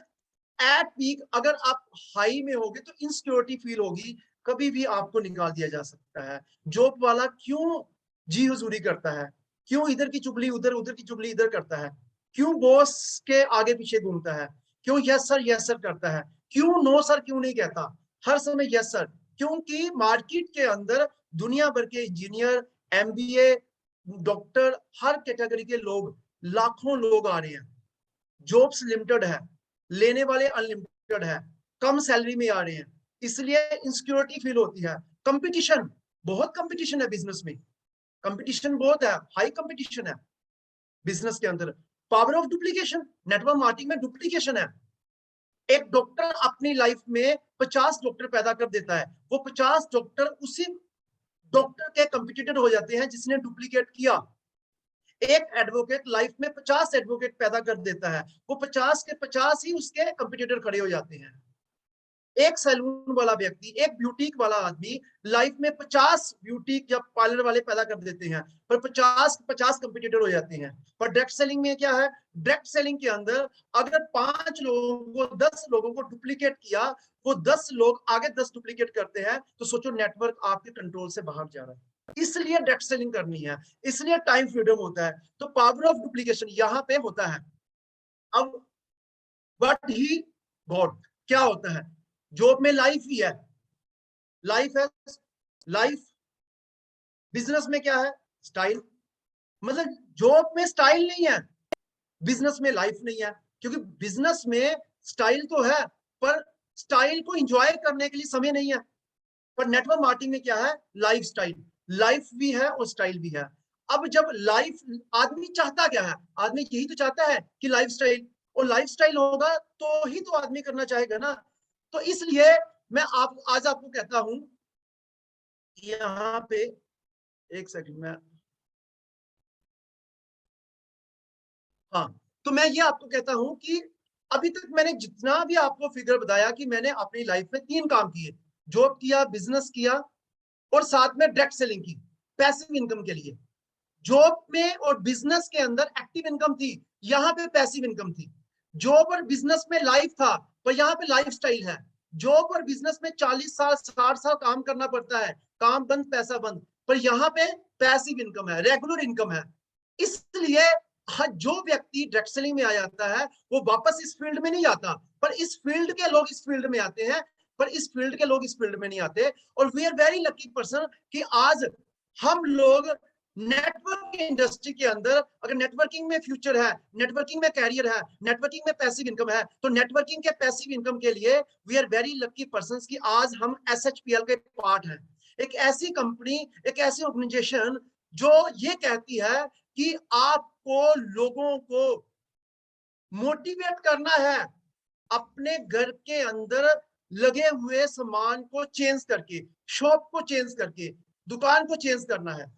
एट पीक, अगर आप हाई में होगे तो इनसिक्योरिटी फील होगी, कभी भी आपको निकाल दिया जा सकता है। जॉब वाला क्यों जी हुजूरी करता है, क्यों इधर की चुगली उधर, उधर की चुगली इधर करता है, क्यों बॉस के आगे पीछे घूमता है, क्यों यस सर करता है, क्यों नो सर क्यों नहीं कहता, हर समय यस सर। क्योंकि मार्केट के अंदर दुनिया भर के इंजीनियर, एमबीए, डॉक्टर, हर कैटेगरी के लोग, लाखों लोग आ रहे हैं, जॉब्स लिमिटेड है, लेने वाले अनलिमिटेड है, कम सैलरी में आ रहे हैं, इसलिए इनसिक्योरिटी फील होती है। कंपटीशन, बहुत कंपटीशन है बिजनेस में, कंपटीशन बहुत है, हाई कंपटीशन है बिजनेस के अंदर। Power of duplication, network marketing में डुप्लीकेशन है, एक डॉक्टर अपनी लाइफ में 50 डॉक्टर पैदा कर देता है, वो 50 डॉक्टर उसी डॉक्टर के कंपटीटर हो जाते हैं जिसने डुप्लीकेट किया। एक एडवोकेट लाइफ में 50 एडवोकेट पैदा कर देता है, वो 50 के 50 ही उसके कंपटीटर खड़े हो जाते हैं। एक सैलून वाला व्यक्ति, एक ब्यूटीक वाला आदमी लाइफ में 50 ब्यूटीक या पार्लर वाले पैदा कर देते हैं, पर 50 कंपटीटर हो जाते हैं। पर डायरेक्ट सेलिंग में क्या है, डायरेक्ट सेलिंग के अंदर अगर 5 लोगों को 10 लोगों को डुप्लीकेट किया, वो 10 लोग आगे 10 डुप्लीकेट करते हैं, तो सोचो नेटवर्क आपके कंट्रोल से बाहर जा रहा है। इसलिए डायरेक्ट सेलिंग करनी है, इसलिए टाइम फ्रीडम होता है। तो पावर ऑफ डुप्लीकेशन यहां पे होता है। अब व्हाट ही गॉट क्या होता है, जॉब में लाइफ ही है, लाइफ है लाइफ। बिजनेस में क्या है, स्टाइल। मतलब जॉब में स्टाइल नहीं है, बिजनेस में लाइफ नहीं है। क्योंकि बिजनेस में स्टाइल तो है, पर स्टाइल को एंजॉय करने के लिए समय नहीं है। पर नेटवर्क मार्केटिंग में क्या है, लाइफ स्टाइल, लाइफ भी है और स्टाइल भी है। अब जब लाइफ, आदमी चाहता क्या है, आदमी यही तो चाहता है कि लाइफ स्टाइल, और लाइफ स्टाइल होगा तो ही तो आदमी करना चाहेगा ना। तो इसलिए मैं आज आपको कहता हूं, यहाँ पे एक सेकंड में, हाँ, तो मैं ये आपको कहता हूं कि अभी तक मैंने जितना भी आपको फिगर बताया कि मैंने अपनी लाइफ में 3 काम किए, जॉब किया, बिजनेस किया और साथ में डायरेक्ट सेलिंग की पैसिव इनकम के लिए। जॉब में और बिजनेस के अंदर एक्टिव इनकम थी, यहाँ पे पैसिव इनकम थी। जॉब और बिजनेस में लाइफ था, पर यहाँ पे लाइफ स्टाइल है। जॉब और बिजनेस में 40 साल 60 साल काम करना पड़ता है, काम बंद पैसा बंद, पर यहाँ पे पैसिव इनकम है, रेगुलर इनकम है। इसलिए जो व्यक्ति डायरेक्ट सेलिंग में आ जाता है, वो वापस इस फील्ड में नहीं आता, पर इस फील्ड के लोग इस फील्ड में आते हैं, पर इस फील्ड के लोग इस फील्ड में नहीं आते। और we are very lucky person कि आज हम लोग नेटवर्क इंडस्ट्री के अंदर, अगर नेटवर्किंग में फ्यूचर है, नेटवर्किंग में कैरियर है, नेटवर्किंग में पैसिव इनकम है, तो नेटवर्किंग के पैसिव इनकम के लिए we are very lucky persons कि आज हम एसएचपीएल के पार्ट हैं। एक ऐसी कंपनी, एक ऐसी ऑर्गेनाइजेशन जो ये कहती है कि आपको लोगों को मोटिवेट करना है, अपने घर के अंदर लगे हुए सामान को चेंज करके, शॉप को चेंज करके, दुकान को चेंज करना है।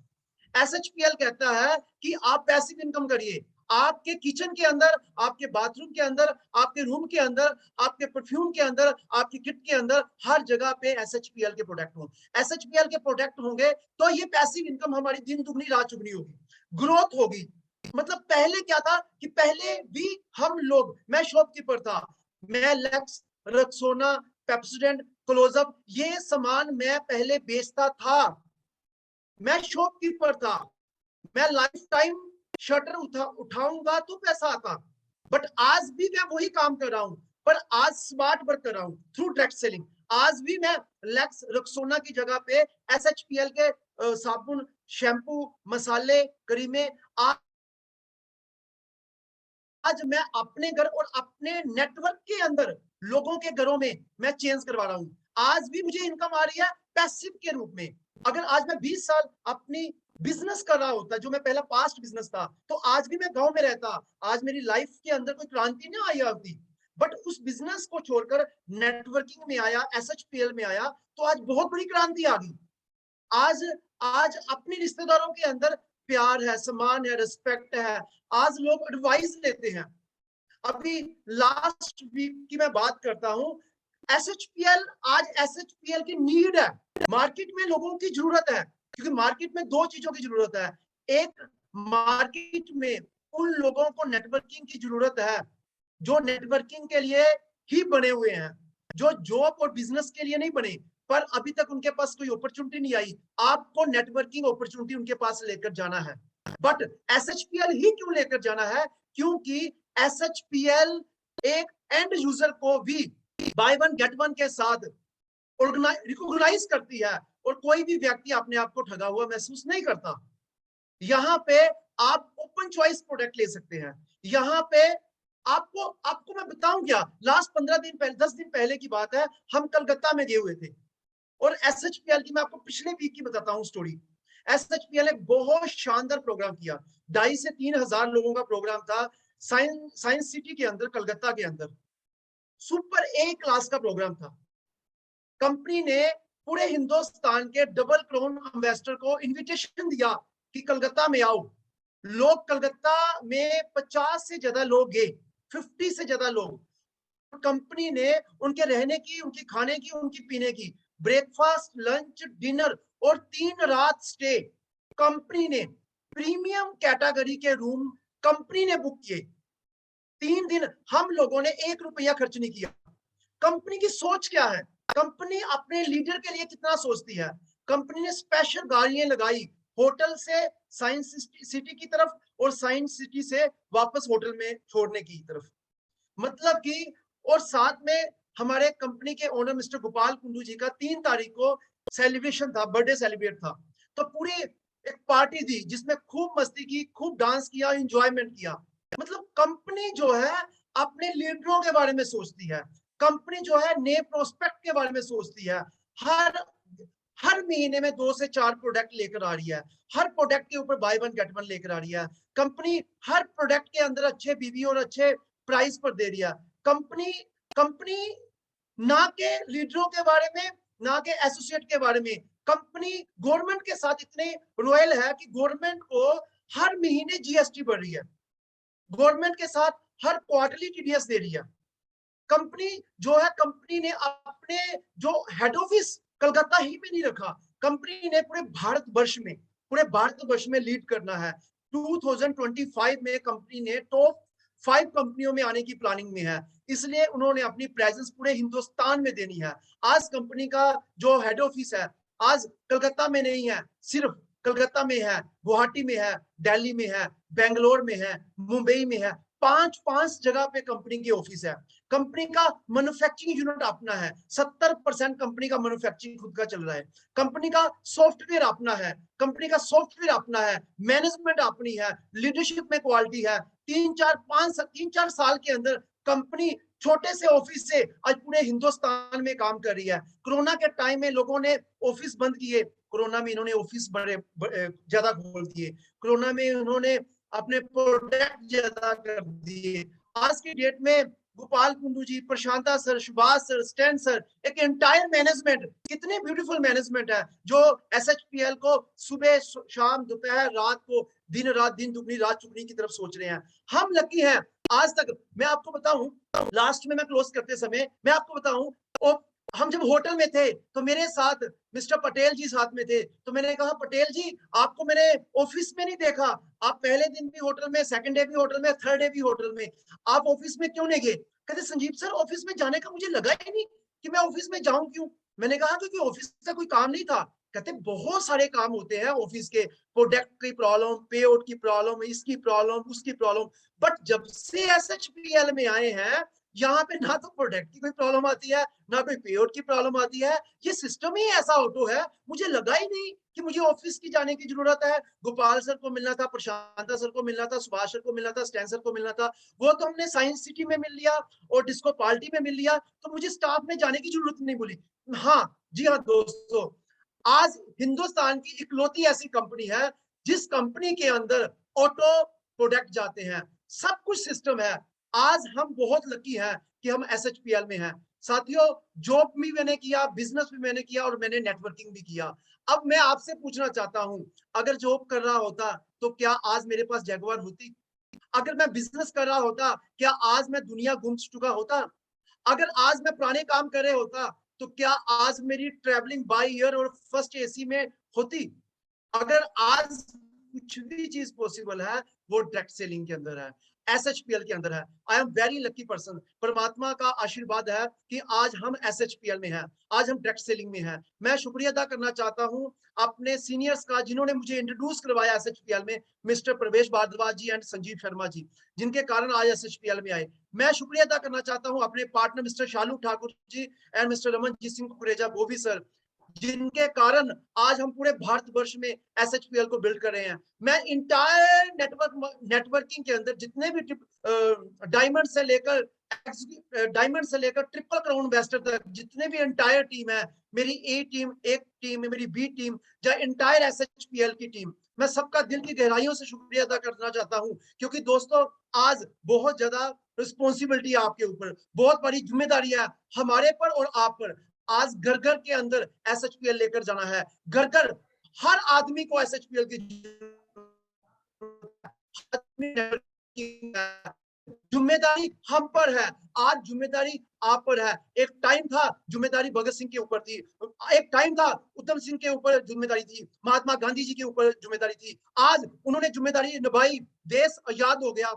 एसएचपीएल कहता है कि आप पैसिव इनकम करिए, आपके किचन के अंदर, आपके बाथरूम के अंदर, आपके रूम के अंदर, आपके परफ्यूम के अंदर, आपकी किट के अंदर, हर जगह पे एसएचपीएल के प्रोडक्ट हो। एसएचपीएल के प्रोडक्ट होंगे तो ये पैसिव इनकम हमारी दिन दुगनी रात चुगनी होगी, ग्रोथ होगी। मतलब पहले क्या था कि पहले भी हम लोग, मैं शॉपकीपर था, मैं लैक्स, रक्सोना, पेप्सोडेंट, क्लोजअप, ये सामान मैं पहले बेचता था, मैं शॉपकीपर था। मैं लाइफ टाइम शटर उठाऊंगा तो पैसा आता। बट आज भी मैं वही काम कर रहा हूं, पर आज स्मार्ट वर्क कर रहा हूं थ्रू डायरेक्ट सेलिंग। आज भी मैं लैक्स, रक्सोना की जगह पे एसएचपीएल के साबुन, शैम्पू, मसाले, क्रीमें आज मैं अपने घर और अपने नेटवर्क के अंदर लोगों के घरों में मैं चेंज करवा रहा हूं। आज भी मुझे इनकम आ रही है पैसिव के रूप में। अगर आज मैं 20 साल अपनी बिजनेस कर रहा होता, जो मैं पहला पास्ट बिजनेस था, तो आज भी मैं गांव में रहता, आज मेरी लाइफ के अंदर कोई क्रांति नहीं आई होती। बट उस बिजनेस को छोड़कर नेटवर्किंग में आया, एसएचपीएल में आया, तो आज बहुत बड़ी क्रांति आ गई। आज आज अपने रिश्तेदारों के अंदर प्यार है, सम्मान है, रिस्पेक्ट है। आज लोग एडवाइस लेते हैं। अभी लास्ट वीक की मैं बात करता हूं, एसएचपीएल, आज एसएचपीएल की नीड है, मार्केट में लोगों की जरूरत है। क्योंकि मार्केट में 2 चीजों की जरूरत है। एक, मार्केट में उन लोगों को नेटवर्किंग की जरूरत है जो नेटवर्किंग के लिए ही बने हुए हैं, जो जॉब और बिजनेस के लिए नहीं बने, पर अभी तक उनके पास कोई अपॉर्चुनिटी नहीं आई। आपको नेटवर्किंग अपॉर्चुनिटी उनके पास लेकर जाना है। बट एसएचपीएल ही क्यों लेकर जाना है? क्योंकि एसएचपीएल एक एंड यूजर को भी बाय वन गेट वन के साथ रिकॉग्नाइज करती है, और कोई भी व्यक्ति अपने आप को ठगा हुआ महसूस नहीं करता। यहाँ पे आप ओपन चॉइस प्रोडक्ट ले सकते हैं। यहाँ पे आपको आपको मैं बताऊं क्या, लास्ट 15 दिन पहले, 10 दिन पहले की बात है, हम कलकत्ता में गए हुए थे, और एसएचपीएल की मैं आपको पिछले वीक की बताता हूं स्टोरी। एसएचपीएल एक बहुत शानदार प्रोग्राम किया, 2,500 से 3,000 लोगों का प्रोग्राम था, साइंस सिटी के अंदर, कलकत्ता के अंदर। सुपर ए क्लास का प्रोग्राम था। कंपनी ने पूरे हिंदुस्तान के डबल क्राउन एम्बेसडर को इनविटेशन दिया कि कलकत्ता में आओ। लोग कलकत्ता में 50 से ज्यादा लोग गए, 50 से ज्यादा लोग। कंपनी ने उनके रहने की, उनकी खाने की, उनकी पीने की, ब्रेकफास्ट, लंच, डिनर और 3 रात स्टे कंपनी ने, प्रीमियम कैटेगरी के रूम कंपनी ने बुक किए। 3 दिन हम लोगों ने 1 रुपया खर्च नहीं किया। कंपनी की सोच क्या है? कंपनी अपने लीडर के लिए कितना सोचती है। कंपनी ने स्पेशल गाड़ियां लगाई होटल से साइंस सिटी की तरफ और साइंस सिटी से वापस होटल में छोड़ने की तरफ। मतलब कि, और साथ में हमारे कंपनी के ओनर मिस्टर गोपाल कुंडू जी का 3 तारीख को सेलिब्रेशन था, बर्थडे सेलिब्रेट था। तो पूरी एक पार्टी दी जिसमें खूब मस्ती की, खूब डांस किया, एंजॉयमेंट किया। मतलब कंपनी जो है अपने लीडरों के बारे में सोचती है। कंपनी जो है नए प्रोस्पेक्ट के बारे में सोचती है। हर हर महीने में 2 से 4 प्रोडक्ट लेकर आ रही है। हर प्रोडक्ट के ऊपर बाय वन गेट वन लेकर आ रही है। कंपनी हर प्रोडक्ट के अंदर अच्छे बीबी और अच्छे प्राइस पर दे रही है। कंपनी कंपनी ना के लीडरों के बारे में, ना के एसोसिएट के बारे में, कंपनी गवर्नमेंट के साथ इतने रॉयल है कि गवर्नमेंट को हर महीने जीएसटी बढ़ रही है। गवर्नमेंट के साथ हर क्वार्टरली टीडीएस दे रही है। कंपनी जो है, कंपनी ने अपने जो हेड ऑफिस कलकत्ता ही में नहीं रखा। कंपनी ने पूरे भारतवर्ष में लीड करना है। 2025 में कंपनी ने टॉप 5 कंपनियों में आने की प्लानिंग में है। इसलिए उन्होंने अपनी प्रेजेंस पूरे हिंदुस्तान में देनी है। आज कंपनी का जो हेड ऑफिस है आज कलकत्ता में नहीं है, सिर्फ कलकत्ता में है, गुवाहाटी में है, दिल्ली में है, बेंगलोर में है, मुंबई में है। 5 जगह पे कंपनी की ऑफिस है। कंपनी का मैन्युफैक्चरिंग यूनिट अपना है। 70% कंपनी का मैन्युफैक्चरिंग खुद का चल रहा है। कंपनी का सॉफ्टवेयर अपना है। कंपनी का सॉफ्टवेयर अपना है। मैनेजमेंट अपनी है। लीडरशिप में क्वालिटी है। 3-4 साल के अंदर कंपनी छोटे से ऑफिस से आज पूरे हिंदुस्तान में काम कर रही है। कोरोना के टाइम में लोगों ने ऑफिस बंद किए, कोरोना में इन्होंने ऑफिस ज्यादा खोल दिए। कोरोना में उन्होंने अपने प्रोडक्ट ज्यादा कर दिए। आज की डेट में Gopal Kundu ji, Prashanta sir, Subhash sir, Stan sir, एक एंटायर मैनेजमेंट, कितने ब्यूटीफुल मैनेजमेंट है जो एसएचपीएल को सुबह शाम दोपहर रात को, दिन रात, दिन दुगनी रात चुगनी की तरफ सोच रहे हैं। हम लकी हैं। आज तक मैं आपको बताऊं, लास्ट में मैं क्लोज करते समय मैं आपको बताऊं, हम जब होटल में थे तो मेरे साथ मिस्टर पटेल जी साथ में थे। तो मैंने कहा, पटेल जी आपको मैंने ऑफिस में नहीं देखा, आप पहले दिन भी होटल में, सेकंड डे भी होटल में, थर्ड डे भी होटल में, आप ऑफिस में क्यों नहीं गए? कहते, संजीव सर ऑफिस में जाने का मुझे लगा ही नहीं कि मैं ऑफिस में जाऊं क्यों। मैंने कहा क्योंकि ऑफिस का कोई काम नहीं था। कहते, बहुत सारे काम होते हैं ऑफिस के, प्रोडक्ट की प्रॉब्लम, पे आउट की प्रॉब्लम, इसकी प्रॉब्लम, उसकी प्रॉब्लम, बट जब से एसएचपीएल में आए हैं यहाँ पे ना तो प्रोडक्ट की कोई प्रॉब्लम आती है, ना कोई पे आउट की प्रॉब्लम आती है। ये सिस्टम ही ऐसा ऑटो है, मुझे लगा ही नहीं कि मुझे ऑफिस की जाने की जरूरत है। गोपाल सर को मिलना था, प्रशांता सर को मिलना था, सुभाष सर को मिलना था, स्टैन सर को मिलना था, वो तो हमने साइंस सिटी में मिल लिया और डिस्को पार्टी में मिल लिया, तो मुझे स्टाफ में जाने की जरूरत नहीं बोली। हाँ जी हाँ दोस्तों, आज हिंदुस्तान की इकलौती ऐसी कंपनी है जिस कंपनी के अंदर ऑटो प्रोडक्ट जाते हैं, सब कुछ सिस्टम है। आज हम बहुत लकी हैं कि हम एसएचपीएल में हैं। साथियों, जॉब भी मैंने किया, बिजनेस भी मैंने किया और मैंने नेटवर्किंग भी किया। अब मैं आपसे पूछना चाहता हूं, अगर जॉब कर रहा होता तो क्या आज मेरे पास जैगुआर होती? अगर मैं बिजनेस कर रहा होता क्या आज मैं दुनिया घूम चुका होता? अगर आज मैं पुराने काम कर रहे होता तो क्या आज मेरी ट्रैवलिंग बाय एयर और फर्स्ट एसी में होती? अगर आज कुछ भी चीज पॉसिबल है वो डायरेक्ट सेलिंग के अंदर है, एसएचपीएल के अंदर है। I am very lucky person. परमात्मा का आशीर्वाद है कि आज हम एसएचपीएल में हैं, आज हम डायरेक्ट सेलिंग में हैं। मैं शुक्रिया अदा करना चाहता हूं अपने सीनियर्स का जिन्होंने मुझे इंट्रोड्यूस करवाया एसएचपीएल में, मिस्टर प्रवेश भारद्वाज जी एंड संजीव शर्मा जी, जिनके कारण आज एसएचपीएल में आए। मैं शुक्रिया अदा करना चाहता हूं अपने partner mister Shalu Thakur ji and mister Ramanjeet Singh Kukreja बोवी सर, जिनके कारण आज हम पूरे भारतवर्ष में एसएचपीएल को बिल्ड कर रहे हैं। मैं इंटायर नेटवर्किंग के अंदर जितने भी डायमंड से लेकर डायमंड से लेकर ट्रिपल क्राउन इन्वेस्टर तक जितने भी एंटायर टीम है, मेरी ए टीम, एक टीम है मेरी बी टीम, या एंटायर एसएचपीएल की टीम, मैं सबका दिल की गहराइयों से शुक्रिया अदा करना चाहता हूं, क्योंकि दोस्तों आज बहुत ज्यादा रिस्पॉन्सिबिलिटी है आपके ऊपर, बहुत बड़ी जिम्मेदारी है हमारे पर और आप पर। आज घर घर के अंदर एसएचपीएल लेकर जाना है, घर घर हर आदमी को एसएचपीएल की जिम्मेदारी हम पर है, आज जिम्मेदारी आप पर है। एक टाइम था जिम्मेदारी भगत सिंह के ऊपर थी, एक टाइम था उधम सिंह के ऊपर जिम्मेदारी थी, महात्मा गांधी जी के ऊपर जिम्मेदारी थी, आज उन्होंने जिम्मेदारी निभाई, देश आजाद हो गया,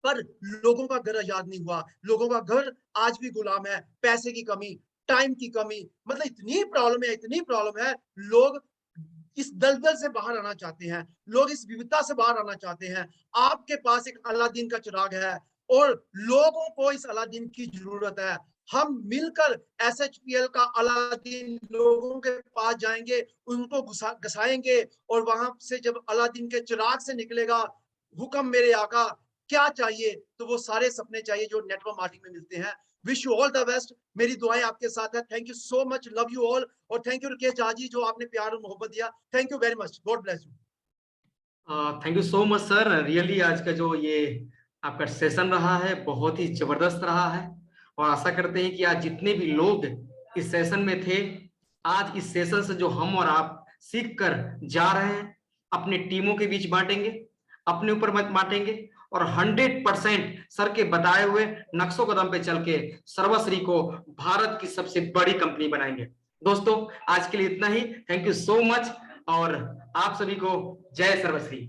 पर लोगों का घर आजाद नहीं हुआ। लोगों का घर आज भी गुलाम है, पैसे की कमी, टाइम की कमी, मतलब इतनी प्रॉब्लम है, लोग इस दलदल से बाहर आना चाहते हैं, लोग इस विविधता से बाहर आना चाहते हैं। आपके पास एक अलादीन का चिराग है और लोगों को इस अलादीन की जरूरत है। हम मिलकर एसएचपीएल का अलादीन लोगों के पास जाएंगे, उनको घुसाएंगे, और वहां से जब अलादीन के चिराग से निकलेगा हुक्म मेरे आका क्या चाहिए, तो वो सारे सपने चाहिए जो नेटवर्क मार्केटिंग में मिलते हैं। Wish you all the best, मेरी दुआएं आपके साथ है। Thank you so much, love you all, और थैंक यू राकेश झा जी जो आपने प्यार और मोहब्बत दिया। Thank you very much, God bless you. Thank you so much sir, really आज का जो ये आपका सेशन रहा है बहुत ही जबरदस्त रहा है, और आशा करते हैं कि आज जितने भी लोग इस सेशन में थे, आज इस सेशन से जो हम और आप सीख कर जा रहे हैं, अपने टीमों के बीच बांटेंगे, अपने ऊपर मत बांटेंगे, और 100% सर के बताए हुए नक्शों कदम पे चल के सर्वश्री को भारत की सबसे बड़ी कंपनी बनाएंगे। दोस्तों आज के लिए इतना ही, थैंक यू सो मच, और आप सभी को जय सर्वश्री।